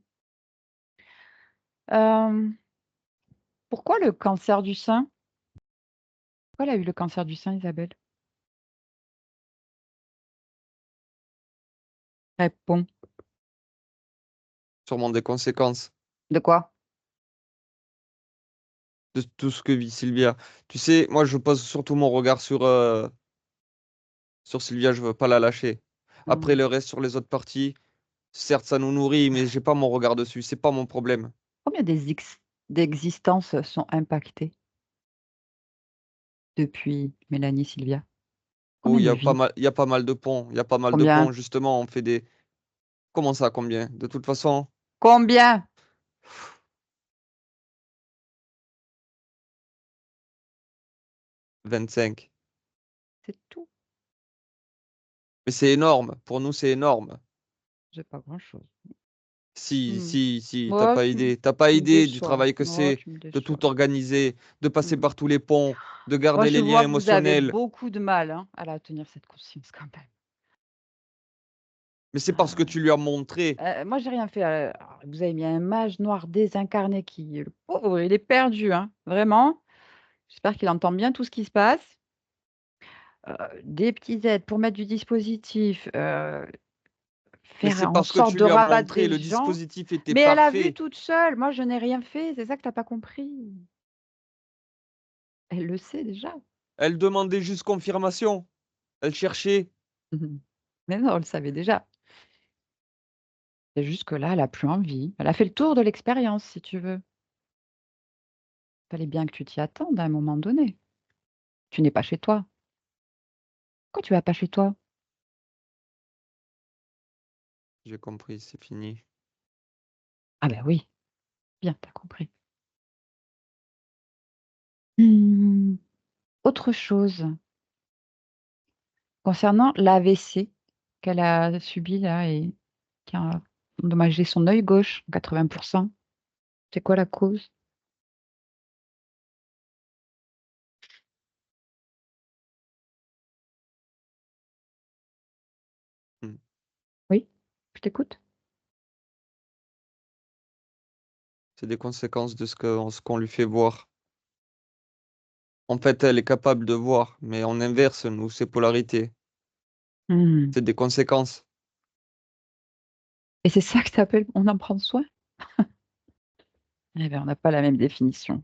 Pourquoi le cancer du sein? Pourquoi elle a eu le cancer du sein, Isabelle? Réponds. Sûrement des conséquences De quoi? de tout ce que vit Sylvia. Tu sais, moi, je pose surtout mon regard sur Sylvia, je veux pas la lâcher. Après, Mmh. le reste sur les autres parties, certes, ça nous nourrit, mais j'ai pas mon regard dessus, c'est pas mon problème. Combien d'existences sont impactées depuis Mélanie, Sylvia? Oh, Combien de vies? il y a pas mal de ponts, il y a pas mal de ponts, Combien? justement, on fait des... Comment ça, combien? De toute façon, Combien? 25. C'est tout? Mais c'est énorme, pour nous, c'est énorme. C'est pas grand-chose. Si, Mmh. si, si, t'as Ouais, pas idée. T'as pas tu me idée du déçois. travail que Oh, c'est tu me de déçois. tout organiser, de passer Mmh. par tous les ponts, de Moi, garder je les liens vois que vous avez émotionnels. beaucoup de mal, hein, à la tenir cette conscience quand même. Mais c'est parce que Ah, tu lui as montré. moi, j'ai rien fait, alors vous avez mis un mage noir désincarné qui le pauvre, il est perdu, hein, vraiment. J'espère qu'il entend bien tout ce qui se passe. Des petites aides pour mettre du dispositif, Mais faire c'est en parce que sorte tu de lui as rabattre montré, des le gens. dispositif était Mais elle a vu parfait. toute seule. Moi, je n'ai rien fait. C'est ça que tu as pas compris. Elle le sait déjà. Elle demandait juste confirmation. Elle cherchait. Mmh. Mais non, elle le savait déjà. C'est juste que là, elle a plus envie. Elle a fait le tour de l'expérience, si tu veux. Fallait bien que tu t'y attendes à un moment donné. Tu n'es pas chez toi. Pourquoi tu vas pas chez toi? J'ai compris, c'est fini. Ah ben oui, bien, tu as compris. Mmh, autre chose, concernant l'AVC qu'elle a subi là et qui a endommagé son œil gauche, 80. C'est quoi la cause? Hmm. Oui, je t'écoute. C'est des conséquences de ce qu'on lui fait voir. En fait, elle est capable de voir, mais on inverse, nous, ces polarités. Mmh. C'est des conséquences. Et c'est ça que tu appelles on en prend soin? Eh ben, on n'a pas la même définition.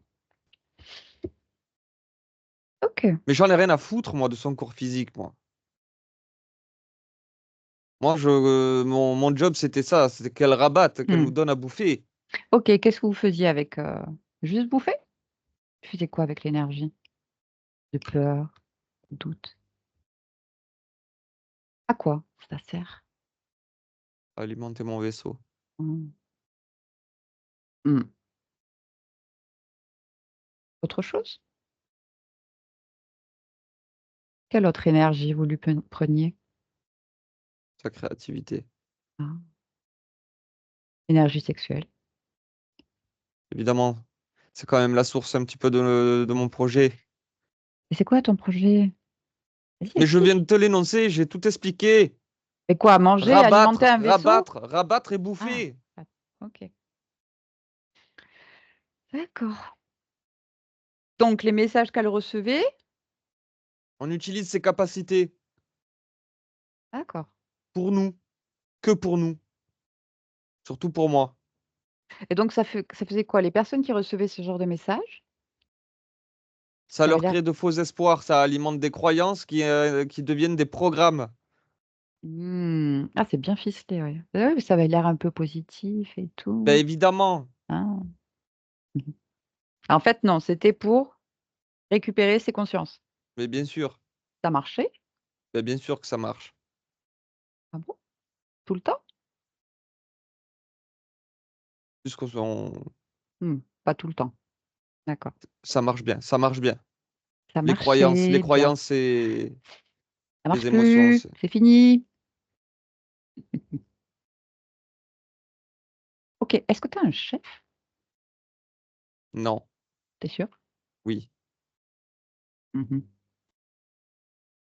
OK. Mais j'en ai rien à foutre, moi, de son corps physique, moi. Moi, mon job, c'était ça, c'était qu'elle rabatte, qu'elle Mmh. nous donne à bouffer. OK, qu'est-ce que vous faisiez avec, juste bouffer? Tu faisais quoi avec l'énergie? De peur, de doute? À quoi ça sert? Alimenter mon vaisseau. Mmh. Mmh. Autre chose? Quelle autre énergie vous lui preniez? Sa créativité. Ah, énergie sexuelle. Évidemment, c'est quand même la source un petit peu de mon projet. Et c'est quoi ton projet? Vas-y, Mais je explique. viens de te l'énoncer, j'ai tout expliqué. Et quoi? Manger, alimenter Rabattre, un vaisseau? rabattre, rabattre et Ah, bouffer. ah, OK. D'accord. Donc les messages qu'elle recevait? On utilise ses capacités D'accord. pour nous, que pour nous. Surtout pour moi. Et donc ça faisait quoi? Les personnes qui recevaient ce genre de message, Ça ça avait leur l'air crée de faux espoirs, ça alimente des croyances qui deviennent des programmes. Ah, c'est bien ficelé, ouais. Ouais, ça avait l'air un peu positif et Ben tout. évidemment, Ah. Mmh. En fait, non, c'était pour récupérer ses consciences. mais bien sûr, Ça marchait? ben bien sûr que ça marche. Ah bon? Tout le temps? Puisqu'on Pas tout le temps. D'accord. ça marche bien, ça marche bien. Ça Les marchait bien. croyances et Ça marche les émotions, plus, c'est fini. OK, est-ce que tu as un chef? non, Tu es sûr? oui, Mmh.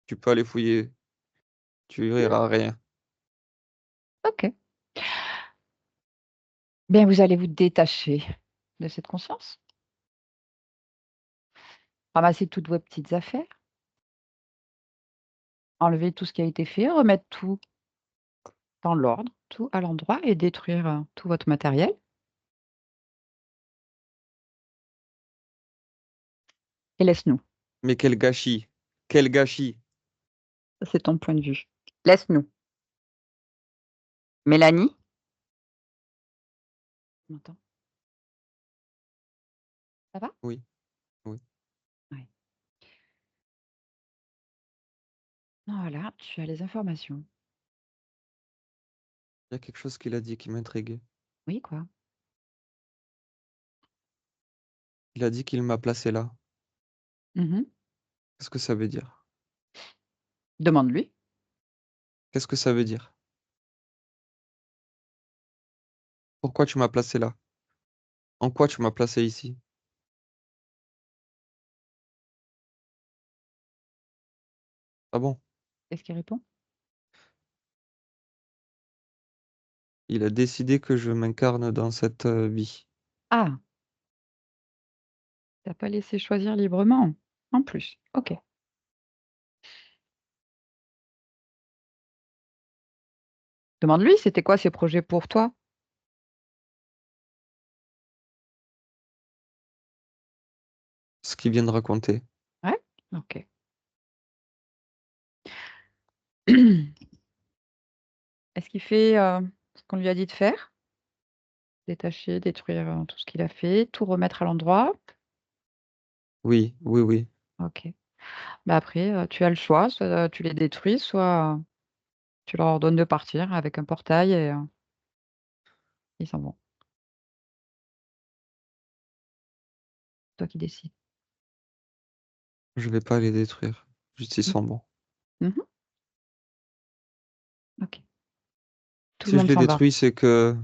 tu peux aller fouiller, tu verras rien. OK. Bien, vous allez vous détacher de cette conscience. Ramasser toutes vos petites affaires, enlever tout ce qui a été fait, remettre tout dans l'ordre, tout à l'endroit et détruire, tout votre matériel et laisse-nous. Mais quel gâchis, quel gâchis. Ça, c'est ton point de vue. Laisse-nous. Mélanie? Tu m'entends? Ça va? Oui, oui. Ouais. Voilà, tu as les informations. Il y a quelque chose qu'il a dit qui m'intriguait. Oui, quoi? Il a dit qu'il m'a placé là. Mmh. Qu'est-ce que ça veut dire? Demande-lui. Qu'est-ce que ça veut dire? Pourquoi tu m'as placé là? En quoi tu m'as placé ici? Ah bon? Qu'est-ce qu'il répond? Il a décidé que je m'incarne dans cette vie. Ah! Tu pas laissé choisir librement? En plus, OK. Demande-lui, c'était quoi ses projets pour toi? Ce qu'il vient de raconter. Ouais? OK. Est-ce qu'il fait, ce qu'on lui a dit de faire? Détacher, détruire, tout ce qu'il a fait, tout remettre à l'endroit? Oui, oui, oui. OK. Bah, après, tu as le choix, soit tu les détruis, soit tu leur ordonnes de partir avec un portail et ils s'en vont. Toi qui décides. Je vais pas les détruire. Juste ils Mmh. sont bons. Mmh. OK. Tout le Si je monde les s'en va. détruis, c'est que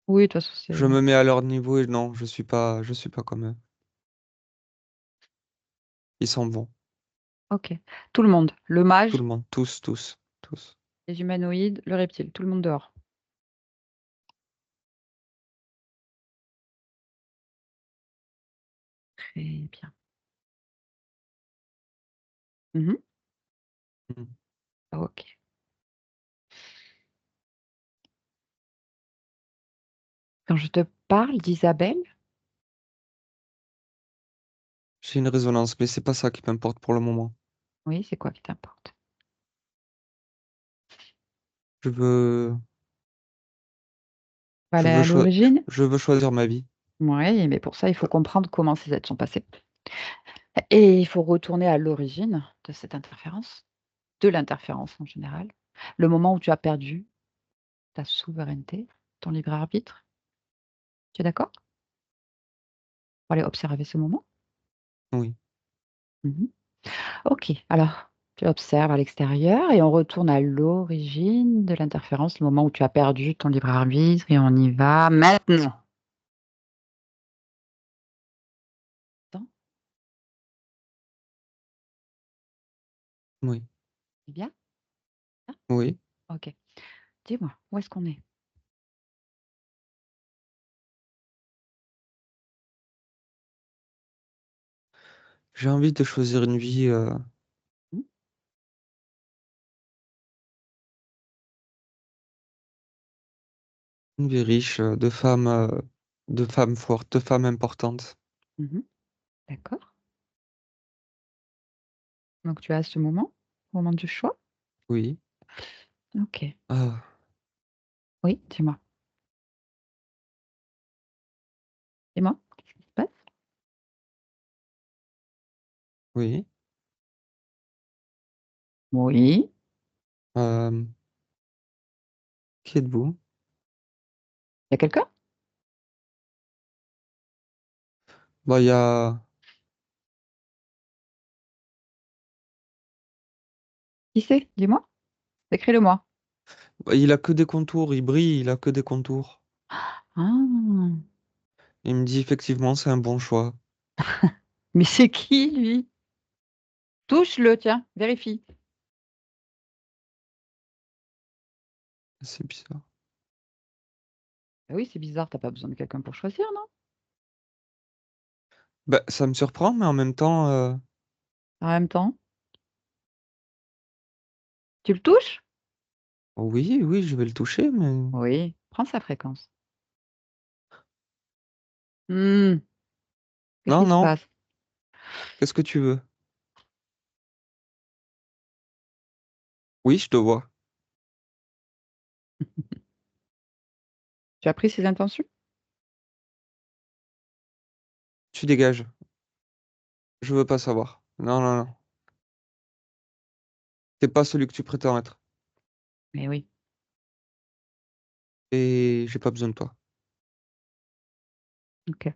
Oui, de toute façon, je c'est me mets à leur niveau et non, je suis pas comme eux. Ils sont bons. OK. Tout le monde, le Tout le mage, monde, tous, tous, tous. les humanoïdes, le reptile, tout le monde dehors. Très bien. Mmh. Mm. OK. Quand je te parle d'Isabelle, J'ai une résonance, mais c'est pas ça qui m'importe pour le moment. oui, c'est quoi qui t'importe? Je veux, Faut aller à l'origine? je veux choisir ma vie. Oui, mais pour ça, il faut comprendre comment ces êtres sont passés et il faut retourner à l'origine de cette interférence, de l'interférence en général. Le moment où tu as perdu ta souveraineté, ton libre arbitre. Tu es d'accord? Pour aller observer ce moment? Oui. Mmh. OK, alors tu observes à l'extérieur et on retourne à l'origine de l'interférence, le moment où tu as perdu ton libre arbitre et on y va maintenant. Attends, Oui. c'est bien? Hein? Oui. OK. Dis-moi, où est-ce qu'on est? J'ai envie de choisir Mmh, Une vie riche de femmes fortes, de femmes importantes. Mhm. D'accord. Donc tu as ce moment, au moment du choix. Oui. Ok. Ah, Oui, dis-moi. Dis-moi. Qu'est-ce qui se passe? oui. Oui. Euh, qui êtes-vous? Il y a quelqu'un? Bah, il y a... Qui c'est? Dis-moi. Décris-le-moi. bah, il a que des contours, il brille, il a que des contours. Ah. Il me dit effectivement, c'est un bon choix. Mais c'est qui, lui? Touche-le, tiens, vérifie. C'est bizarre. Ah oui, c'est bizarre, t'as pas besoin de quelqu'un pour choisir, non? Bah, ça me surprend, mais en même temps, En même temps, tu le touches? oui, oui, je vais le toucher, mais... Oui, prends sa fréquence. Hmm, qu'est-ce Non, qui se non, passe? qu'est-ce que tu veux? Oui, je te vois. Tu as pris ses intentions? Tu dégages. Je veux pas savoir. Non, non, non. T'es pas celui que tu prétends être. Mais oui. Et j'ai pas besoin de toi. Ok.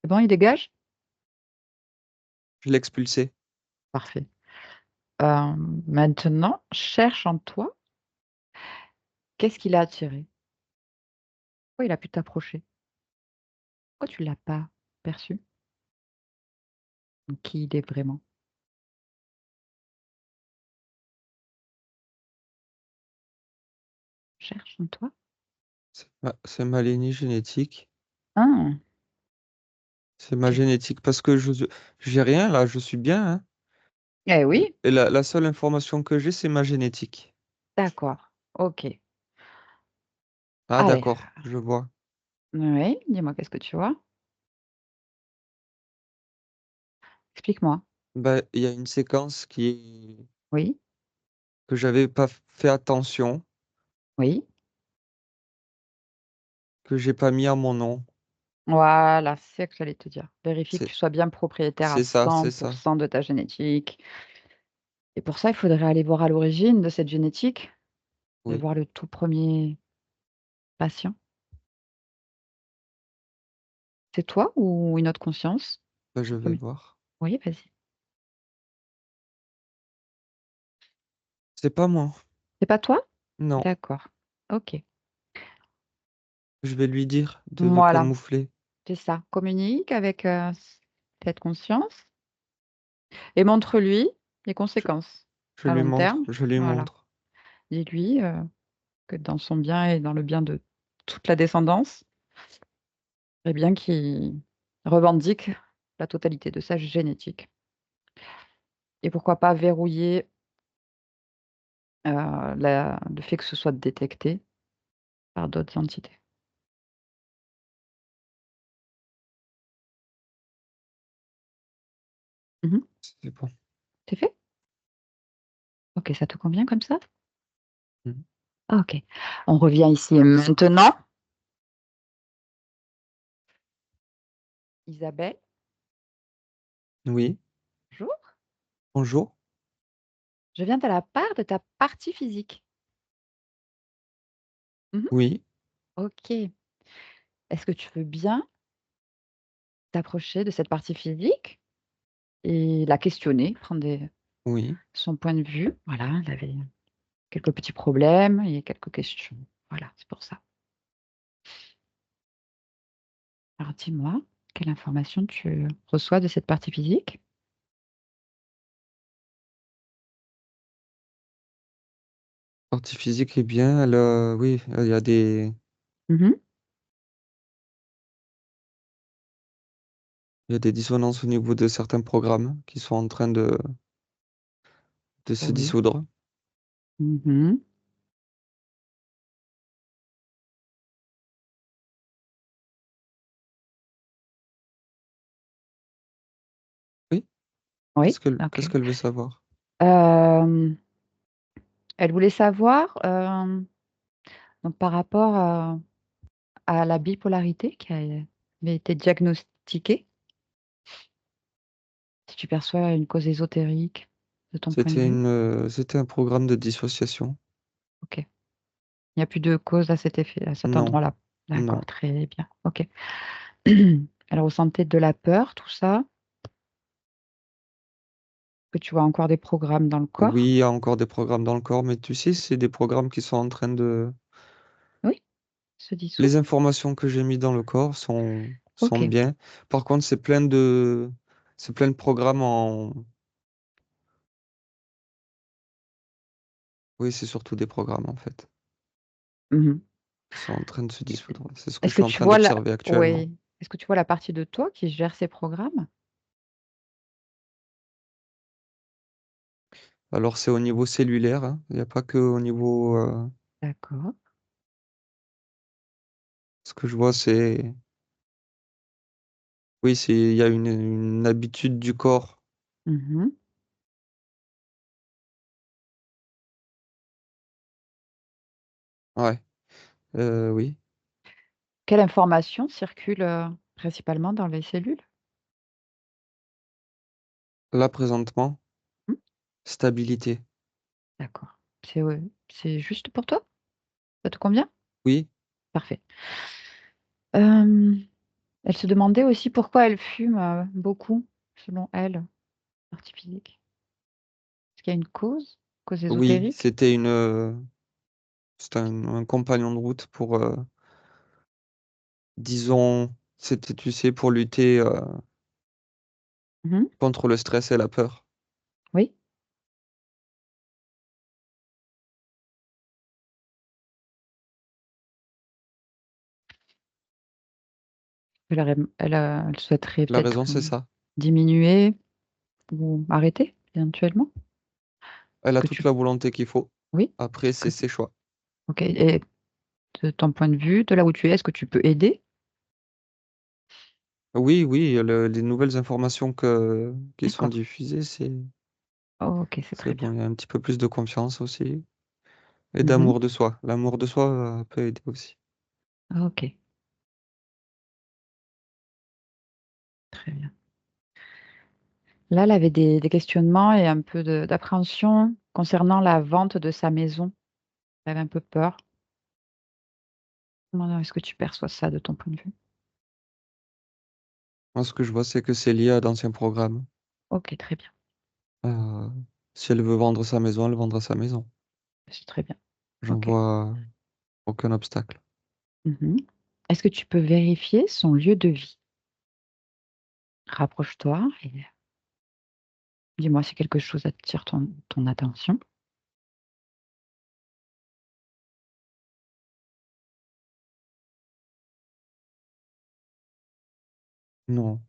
C'est bon, il dégage? Je l'ai expulsé. Parfait. Euh, Maintenant, cherche en toi, qu'est-ce qu'il a attiré? Pourquoi il a pu t'approcher? Pourquoi tu l'as pas perçu? Qui il est vraiment? Cherche en toi. C'est ma lignée génétique. Ah, C'est ma tu... génétique. Parce que j'ai rien là, je suis bien, hein. Eh oui, Et la seule information que j'ai, c'est ma génétique. d'accord. Ok. Ah, Allez. d'accord, je vois. Oui, dis-moi, qu'est-ce que tu vois? Explique-moi. Bah, il y a une séquence Oui, que j'avais pas fait attention, oui. que j'ai pas mis à mon nom. Voilà, c'est ce que j'allais te dire. Vérifie que C'est tu sois bien propriétaire à c'est ça, cent c'est pour ça. cent de ta génétique. Et pour ça, il faudrait aller voir à l'origine de cette génétique et Oui, voir le tout premier patient. C'est toi ou une autre conscience? bah, je vais Comme- voir. Oui, vas-y. C'est pas moi. C'est pas toi? Non, D'accord. Ok. je vais lui dire de le Voilà, camoufler. c'est ça. Communique avec cette conscience et montre-lui les Je, conséquences je à lui long montre, terme. je lui Voilà. montre. Dis-lui que dans son bien et dans le bien de toute la descendance, eh bien qu'il revendique la totalité de sa génétique. Et pourquoi pas verrouiller le fait que ce soit détecté par d'autres entités. Mhm. C'est bon. C'est fait? Ok, ça te convient comme ça? Mhm. Ok. On revient ici et maintenant. Isabelle, Oui, bonjour. bonjour. Je viens de la part de ta partie physique. Mhm. Oui, Ok. Est-ce que tu veux bien t'approcher de cette partie physique et la questionner, prendre oui. son point de vue? Voilà, elle avait quelques petits problèmes et quelques questions. Voilà, c'est pour ça. Alors dis-moi, quelle information tu reçois de cette partie physique? Partie physique est bien. Oui, Mhm. il y a des dissonances au niveau de certains programmes qui sont en train de se Oui. dissoudre. Mmh. Oui? Oui, Qu'est-ce OK. qu'elle veut savoir? Hem, Elle voulait savoir, donc par rapport à la bipolarité qui avait été diagnostiquée, si tu perçois une cause ésotérique de ton point de vue? C'était un programme de dissociation. OK. Il n'y a plus de cause à cet effet, à cet Non, endroit-là? non. D'accord, très bien. OK. Elle ressentait de la peur, tout ça? Que tu vois encore des programmes dans le Oui, corps? il y a encore des programmes dans le corps, mais tu sais, c'est des programmes qui sont en train de... Oui, se dissout? Les informations que j'ai mis dans le corps sont OK. bien. Par contre, c'est plein de programmes en... Oui, c'est surtout des programmes, en fait, Mmh. qui sont en train de se dissoudre. C'est ce que je Est-ce que suis en tu train vois la d'observer actuellement. Oui. Est-ce que tu vois la partie de toi qui gère ces programmes? Alors, c'est au niveau cellulaire, hein. Il n'y a pas que au niveau... D'accord. Ce que je vois, c'est... Oui, il y a une habitude du corps. Mmh. Ouais, oui. Quelle information circule, principalement dans les cellules? Là, présentement, Mmh, stabilité. d'accord. C'est juste pour toi? Ça te convient? Oui, Parfait. Hem, Elle se demandait aussi pourquoi elle fume, beaucoup, selon elle, partie physique. Est-ce qu'il y a une cause? Cause oui, ésotérique? c'était un compagnon de route pour, disons, c'était, tu sais, pour lutter Mmh. contre le stress et la peur. Oui? Elle souhaiterait La peut-être, raison, c'est ça. diminuer ou arrêter, éventuellement? Elle Est-ce a que toute tu la volonté qu'il faut. Oui? Après, Est-ce c'est que ses choix. OK, et de ton point de vue, de là où tu es, est-ce que tu peux aider? Oui, oui, les nouvelles informations qui sont D'accord. diffusées, Oh, OK, c'est c'est très bon. bien. Il y a un petit peu plus de confiance aussi et Mmh. d'amour de soi. L'amour de soi peut aider aussi. OK, très bien. Là, elle avait des questionnements et un peu d'appréhension concernant la vente de sa maison. Elle avait un peu peur. Comment est-ce que tu perçois ça de ton point de vue? Moi, ce que je vois, c'est que c'est lié à d'anciens programmes. OK, très bien. Euh, Si elle veut vendre sa maison, elle vendra sa maison. C'est très bien. J'en OK. vois aucun obstacle. Mmh. Est-ce que tu peux vérifier son lieu de vie? Rapproche-toi et dis-moi si quelque chose attire ton attention. Non,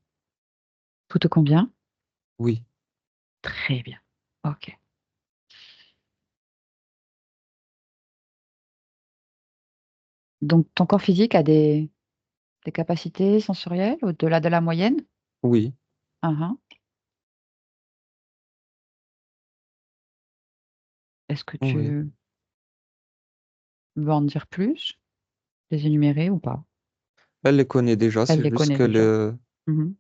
Tout te convient? oui, Très bien. OK. Donc ton corps physique a des capacités sensorielles au-delà de la moyenne? oui, Hein, hein. Est-ce que oui. tu veux en dire plus? Les énumérer ou pas? Elle les connaît déjà, Elle c'est les juste connaît déjà. Mmh.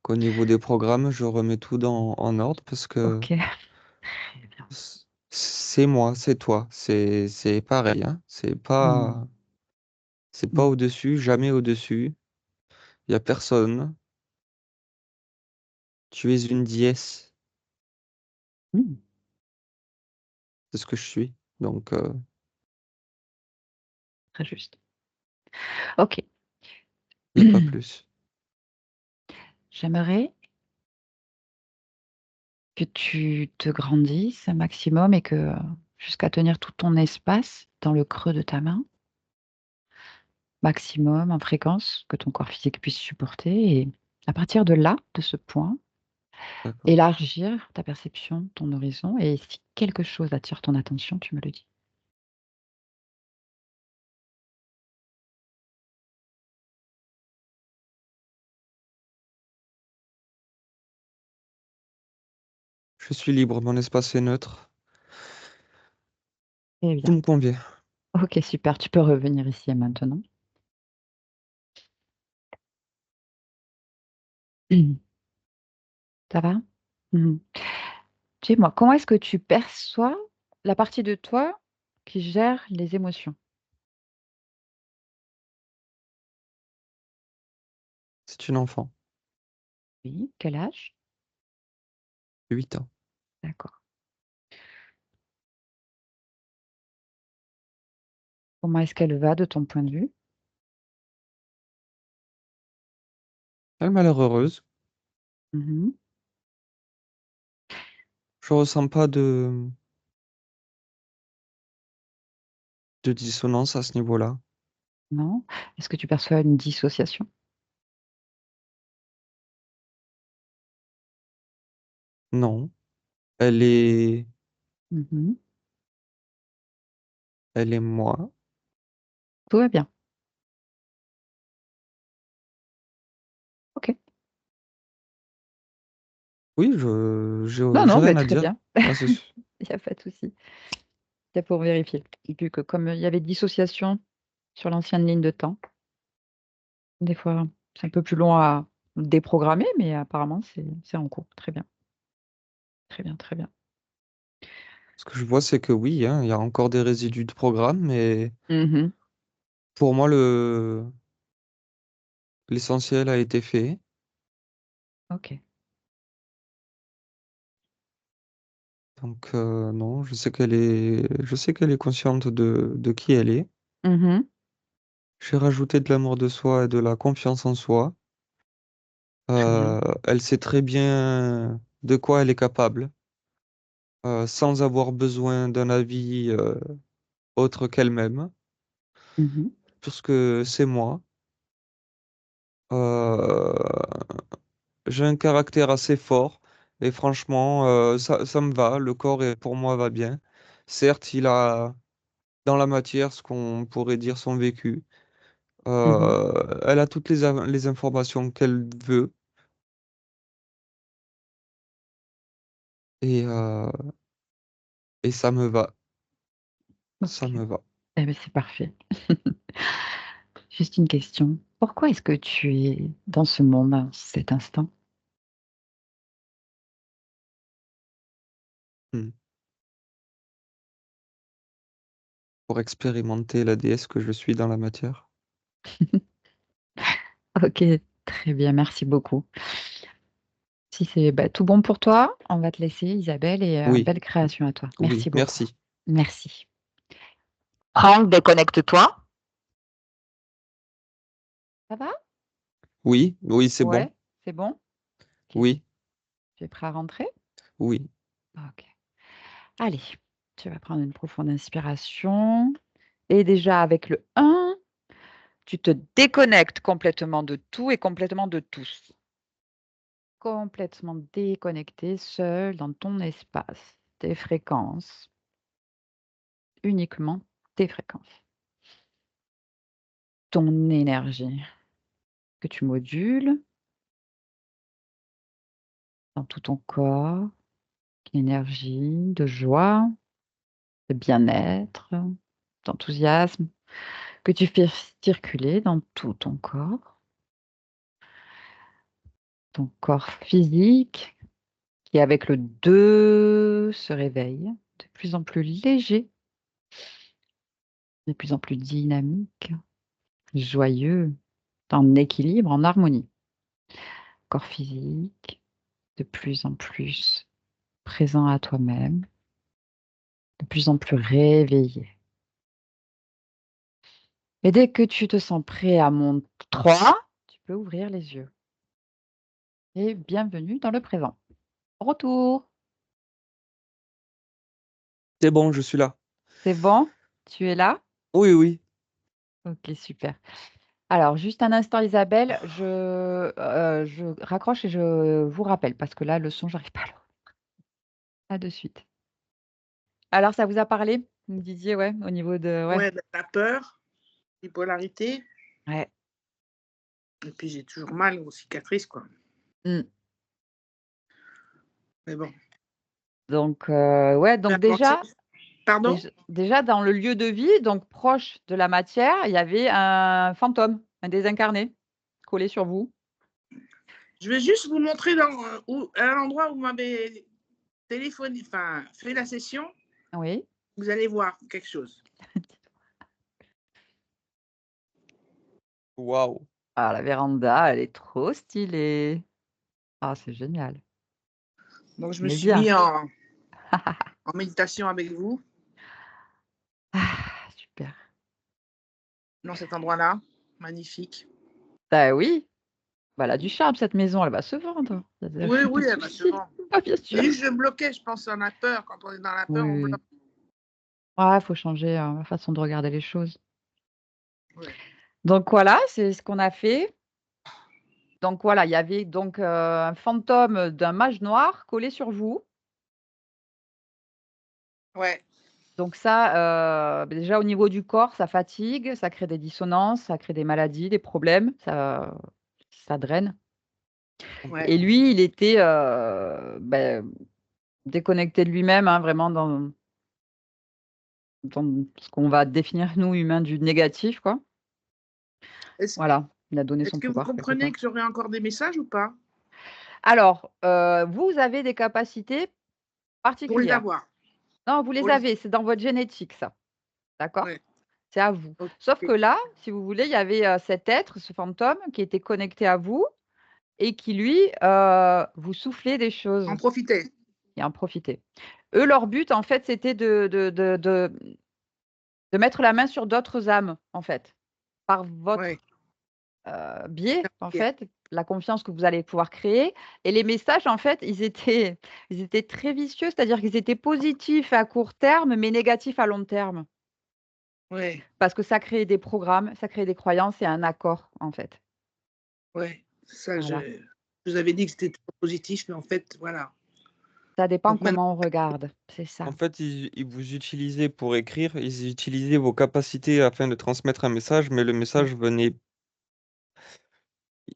qu'au niveau des programmes, je remets tout en ordre parce que OK, très bien. c'est moi, c'est toi, c'est pareil, hein. Mmh. C'est pas Mmh. au-dessus, jamais au-dessus. Il y a personne. Tu es une déesse, Mmh. c'est ce que je suis. Donc, Très juste. OK. il n'y a pas plus. J'aimerais que tu te grandisses un maximum et que, jusqu'à tenir tout ton espace dans le creux de ta main, maximum en fréquence que ton corps physique puisse supporter, et à partir de là, de ce point, D'accord. Élargir ta perception, ton horizon, et si quelque chose attire ton attention, tu me le dis. Je suis libre, mon espace est neutre. Très Tout bien. me convient. Ok, super. Tu peux revenir ici et maintenant. Ça va? Mhm. Dis-moi, comment est-ce que tu perçois la partie de toi qui gère les émotions? C'est une enfant, Oui, quel âge? 8 ans. D'accord. Comment est-ce qu'elle va de ton point de vue? Elle m'a l'air heureuse. Mhm. Je ressens pas de dissonance à ce niveau-là. Non? Est-ce que tu perçois une dissociation? Non. Elle est, Mhm. elle est moi. Tout va bien. Ok. Oui, Non, j'ai non, rien mais à très dire bien. à ce Il n'y a pas de souci. C'est pour vérifier. Vu que comme il y avait dissociation sur l'ancienne ligne de temps, des fois, c'est un peu plus long à déprogrammer, mais apparemment, c'est en cours. Très bien. Très bien, très bien. Ce que je vois, c'est que oui, hein, il y a encore des résidus de programme, mais Mhm. pour moi, l'essentiel a été fait. Ok. Donc, non, je sais qu'elle est consciente de qui elle est. Mhm. J'ai rajouté de l'amour de soi et de la confiance en soi. Très bien. Elle sait très bien de quoi elle est capable, sans avoir besoin d'un avis, autre qu'elle-même, Mhm. puisque c'est moi. Euh, j'ai un caractère assez fort et franchement, ça me va. Le corps, pour moi, va bien. Certes, il a dans la matière ce qu'on pourrait dire son vécu. Mhm. Elle a toutes les informations qu'elle veut et, euh, et ça me va. Ça Ok. me va. Eh ben, c'est parfait. Juste une question. Pourquoi est-ce que tu es dans ce monde à cet instant? Hmm. Pour expérimenter la déesse que je suis dans la matière. Ok, très bien, merci beaucoup. Si c'est bah, tout bon pour toi, on va te laisser, Isabelle, et Oui, belle création à toi. oui, Merci beaucoup. merci. Merci. Franck, déconnecte-toi. Ça va? Oui, oui, c'est bon. Ouais, c'est bon? Ok. Oui, Tu es prêt à rentrer? oui. Ok. Allez, tu vas prendre une profonde inspiration. Et déjà avec le 1, tu te déconnectes complètement de tout et complètement de tous. Complètement déconnecté, seul dans ton espace, tes fréquences, uniquement tes fréquences, ton énergie que tu modules dans tout ton corps, énergie de joie, de bien-être, d'enthousiasme, que tu fais circuler dans tout ton corps physique, qui avec le 2 se réveille de plus en plus léger, de plus en plus dynamique, joyeux, en équilibre, en harmonie. Corps physique, de plus en plus présent à toi-même, de plus en plus réveillé. Et dès que tu te sens prêt à mon 3, tu peux ouvrir les yeux. Et bienvenue dans le présent. Retour. C'est bon, je suis là. C'est bon? Tu es là? Oui, oui. Ok, super. Alors, juste un instant, Isabelle, je raccroche et je vous rappelle parce que là, le son, j'arrive pas à le. À de suite. Alors, ça vous a parlé? Vous me disiez, ouais, au niveau de, ouais, Ouais, la peur, bipolarité, ouais. et puis j'ai toujours mal aux cicatrices, quoi. Mm. Mais bon, Donc, ouais, peu donc importe. Pardon? déjà dans le lieu de vie, donc proche de la matière, il y avait un fantôme, un désincarné, collé sur vous. Je vais juste vous montrer à l'endroit où vous m'avez téléphoné, enfin, fait la session. Oui. Vous allez voir quelque chose. Waouh. Ah, la véranda, elle est trop stylée. Ah, c'est génial. Donc, je me Mais suis bien. mis en méditation avec vous Ah, super. dans cet endroit-là. Magnifique. Bah oui, bah, elle a du charme cette maison, elle va se vendre. Il y a Oui, pas oui, de elle va se souci. vendre. Ah, bien Mais sûr. juste, je bloquais, je pense, on a peur. Quand on est dans la peur, on Oui. bloque. Ouais, faut changer la façon de regarder les choses. Ouais. Donc voilà, c'est ce qu'on a fait. Donc voilà, il y avait donc un fantôme d'un mage noir collé sur vous. Ouais. Donc ça, déjà au niveau du corps, ça fatigue, ça crée des dissonances, ça crée des maladies, des problèmes, ça draine. Ouais. Et lui, il était déconnecté de lui-même, hein, vraiment dans ce qu'on va définir, nous, humains, du négatif, quoi. Est-ce Voilà, il a donné est-ce son que vous pouvoir quelque comprenez part. que j'aurai encore des messages ou pas? Alors, vous avez des capacités Pour les particulières. avoir. Non, vous les Pour les... avez, c'est dans votre génétique, ça, d'accord? Ouais. C'est à vous. Ok. Sauf que là, si vous voulez, il y avait, cet être, ce fantôme qui était connecté à vous et qui lui, vous soufflait des choses En profiter. et en profitait. Eux, leur but, en fait, c'était de mettre la main sur d'autres âmes, en fait, par Ouais. votre, biais, en fait, la confiance que vous allez pouvoir créer et les messages, en fait, ils étaient très vicieux, c'est-à-dire qu'ils étaient positifs à court terme, mais négatifs à long terme. Ouais. Parce que ça crée des programmes, ça crée des croyances et un accord, en fait. Ouais. Ça, Voilà. je vous avais dit que c'était toujours positif, mais en fait, voilà. Ça dépend Donc maintenant, comment on regarde, c'est En ça. fait, ils vous utilisaient pour écrire, ils utilisaient vos capacités afin de transmettre un message, mais le Mmh, message venait,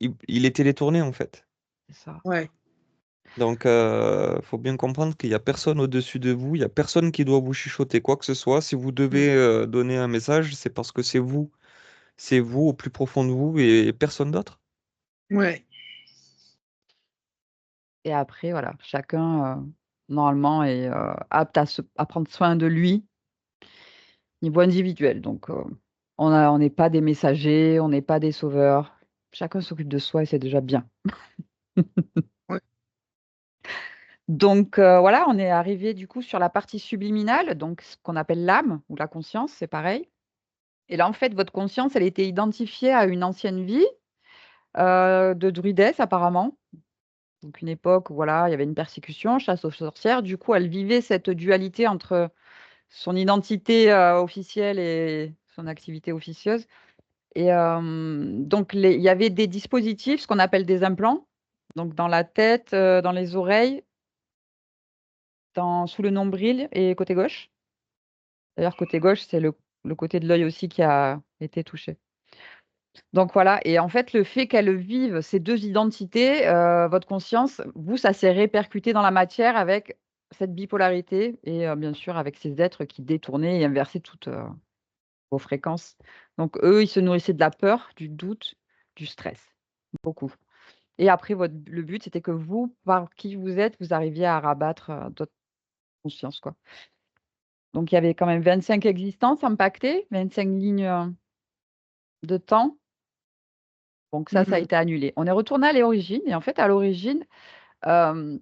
il était détourné en fait. c'est ça. ouais. Donc, faut bien comprendre qu'il y a personne au-dessus de vous, il y a personne qui doit vous chuchoter quoi que ce soit. Si vous Mmh. devez donner un message, c'est parce que c'est vous au plus profond de vous et personne d'autre. Ouais. Et après, voilà, chacun, normalement est, apte à prendre soin de lui, niveau individuel. Donc, on n'est pas des messagers, on n'est pas des sauveurs. Chacun s'occupe de soi et c'est déjà bien. Ouais. Donc, voilà, on est arrivé du coup sur la partie subliminale, donc ce qu'on appelle l'âme ou la conscience, c'est pareil. Et là, en fait, votre conscience, elle était identifiée à une ancienne vie, de druidesse apparemment. Donc une époque où voilà, il y avait une persécution, chasse aux sorcières. Du coup, elle vivait cette dualité entre son identité, officielle et son activité officieuse. Et donc il y avait des dispositifs, ce qu'on appelle des implants, donc dans la tête, dans les oreilles, sous le nombril et côté gauche. D'ailleurs, côté gauche, c'est le côté de l'œil aussi qui a été touché. Donc voilà, et en fait, le fait qu'elles vivent ces 2 identités, votre conscience, vous, ça s'est répercuté dans la matière avec cette bipolarité et bien sûr avec ces êtres qui détournaient et inversaient toutes, vos fréquences. Donc eux, ils se nourrissaient de la peur, du doute, du stress, beaucoup. Et après le but, c'était que vous, par qui vous êtes, vous arriviez à rabattre, d'autres consciences, quoi. Donc il y avait quand même 25 existences impactées, 25 lignes, de temps. Donc ça a Mmh. été annulé. On est retourné à l'origine et en fait, à l'origine, hem,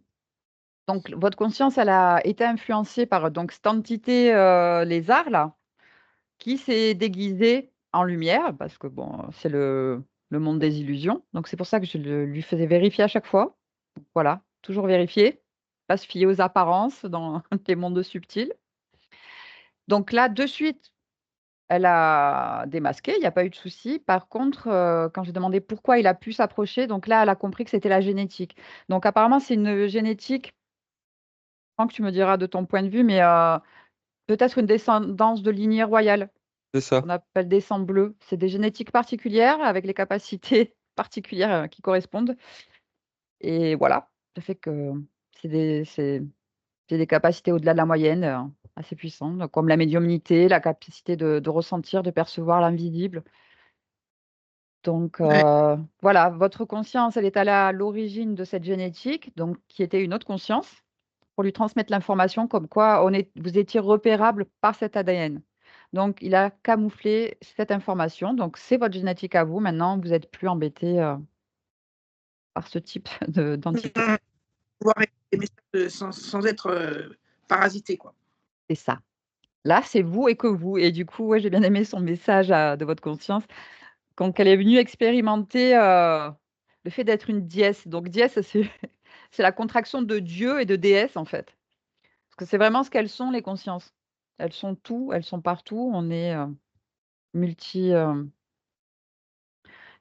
donc votre conscience, elle a été influencée par donc cette entité, lézard là, qui s'est déguisée en lumière parce que bon, c'est le monde des illusions. Donc c'est pour ça que je lui faisais vérifier à chaque fois. Donc voilà, toujours vérifier, pas se fier aux apparences dans les mondes subtils. Donc là, de suite, Elle a démasqué, il n'y a pas eu de souci. Par contre, quand j'ai demandé pourquoi il a pu s'approcher, donc là, elle a compris que c'était la génétique. Donc apparemment, c'est une génétique, je que tu me diras de ton point de vue, mais peut-être une descendance de lignée royale, C'est ça. qu'on appelle des sangs bleus. C'est des génétiques particulières avec les capacités particulières qui correspondent. Et voilà, ça fait que c'est des capacités au-delà de la moyenne, assez puissantes, donc comme la médiumnité, la capacité de ressentir, de percevoir l'invisible. Donc Ouais. voilà, votre conscience, elle est allée à l'origine de cette génétique, donc qui était une autre conscience, pour lui transmettre l'information comme quoi vous étiez repérable par cet ADN. Donc il a camouflé cette information, donc c'est votre génétique à vous. Maintenant, vous n'êtes plus embêté par ce type d'entité. Pouvoir écouter des messages sans être parasité, quoi. C'est ça. Là, c'est vous et que vous. Et du coup, ouais, j'ai bien aimé son message de votre conscience quand elle est venue expérimenter le fait d'être une déesse. Donc, déesse, c'est la contraction de Dieu et de déesse, en fait. Parce que c'est vraiment ce qu'elles sont, les consciences. Elles sont tout, elles sont partout. On est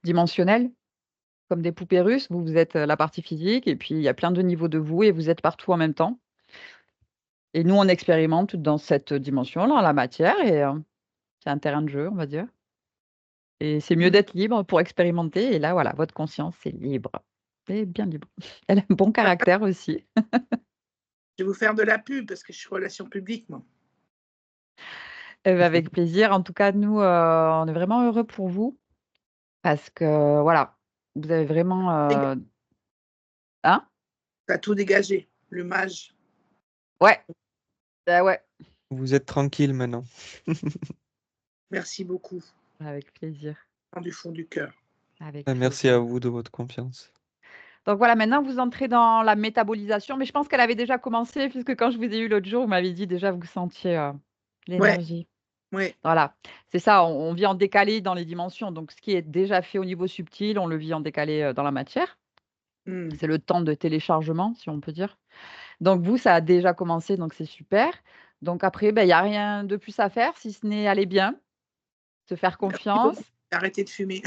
multidimensionnel, comme des poupées russes. Vous, vous êtes la partie physique, et puis il y a plein de niveaux de vous, et vous êtes partout en même temps. Et nous, on expérimente dans cette dimension, dans la matière, et c'est un terrain de jeu, on va dire. Et c'est mieux d'être libre pour expérimenter. Et là, voilà, votre conscience, c'est libre. C'est bien libre. Elle a un bon caractère aussi. Je vais vous faire de la pub parce que je suis relation publique, moi. Avec plaisir. En tout cas, nous, on est vraiment heureux pour vous parce que, voilà, vous avez vraiment... Hein? Tu as tout dégagé, le mage. Ouais, ouais, Vous êtes tranquille maintenant. Merci beaucoup, avec plaisir. du fond du cœur. Avec Merci à plaisir. vous de votre confiance. Donc voilà, maintenant vous entrez dans la métabolisation, mais je pense qu'elle avait déjà commencé, puisque quand je vous ai eu l'autre jour, vous m'avez dit déjà vous sentiez Ouais, l'énergie. ouais. Voilà, c'est ça, on vit en décalé dans les dimensions. Donc, ce qui est déjà fait au niveau subtil, on le vit en décalé dans la matière. Mm. C'est le temps de téléchargement, si on peut dire. Donc, vous, ça a déjà commencé, donc c'est super. Donc, après, ben, il n'y a rien de plus à faire, si ce n'est aller bien, se faire Merci beaucoup. confiance. Arrêtez de fumer.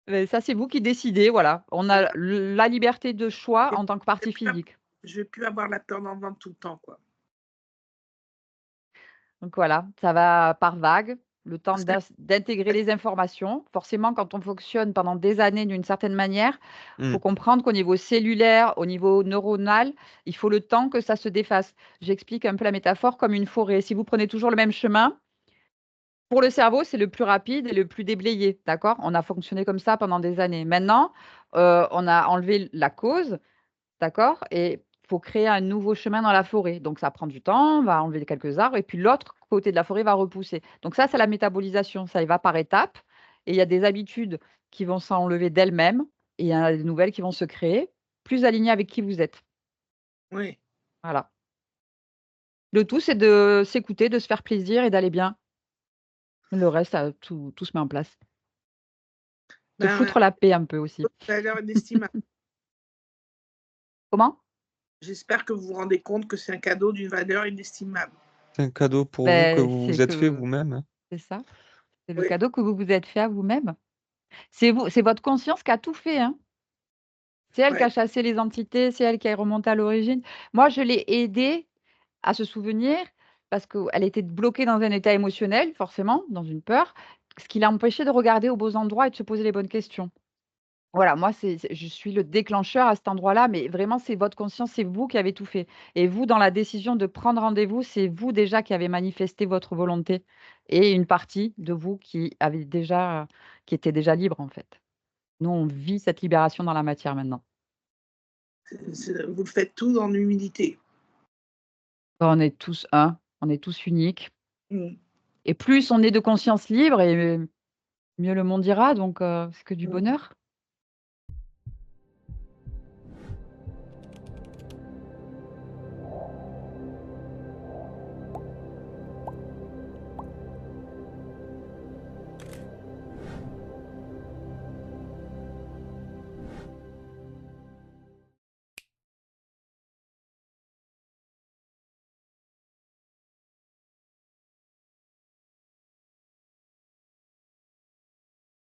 Mais ça, c'est vous qui décidez, voilà. On a la liberté de choix en tant que partie physique. Je vais plus avoir la peur d'en vendre tout le temps, quoi. Donc voilà, ça va par vague, le temps Parce que d'intégrer les informations. Forcément, quand on fonctionne pendant des années d'une certaine manière, il Hmm. faut comprendre qu'au niveau cellulaire, au niveau neuronal, il faut le temps que ça se défasse. J'explique un peu la métaphore comme une forêt. Si vous prenez toujours le même chemin, pour le cerveau, c'est le plus rapide et le plus déblayé, d'accord? On a fonctionné comme ça pendant des années. Maintenant, on a enlevé la cause. D'accord? Et il faut créer un nouveau chemin dans la forêt. Donc ça prend du temps, on va enlever quelques arbres et puis l'autre côté de la forêt va repousser. Donc ça, c'est la métabolisation. Ça y va par étapes et il y a des habitudes qui vont s'enlever d'elles-mêmes et il y en a des nouvelles qui vont se créer, plus alignées avec qui vous êtes. oui. Voilà. Le tout, c'est de s'écouter, de se faire plaisir et d'aller bien. Le reste, tout se met en place. Se Ben, foutre la paix un peu aussi. valeur inestimable. Comment? J'espère que vous vous rendez compte que c'est un cadeau d'une valeur inestimable. C'est un cadeau pour vous que Ben, vous c'est vous êtes fait que vous-même. Hein. c'est ça. C'est le Oui, cadeau que vous vous êtes fait à vous-même. C'est vous, c'est votre conscience qui a tout fait, hein. C'est elle qui ouais. a chassé les entités, c'est elle qui est remontée à l'origine. Moi, je l'ai aidée à se souvenir parce qu'elle était bloquée dans un état émotionnel, forcément, dans une peur, ce qui l'a empêchée de regarder aux beaux endroits et de se poser les bonnes questions. Voilà, moi, je suis le déclencheur à cet endroit-là, mais vraiment, c'est votre conscience, c'est vous qui avez tout fait. Et vous, dans la décision de prendre rendez-vous, c'est vous déjà qui avez manifesté votre volonté et une partie de vous qui était déjà libre, en fait. Nous, on vit cette libération dans la matière maintenant. Vous le faites tout en humilité. On est tous un, on est tous uniques. Mm. Et plus on est de conscience libre, et mieux le monde ira. Donc, c'est que du Mm. bonheur.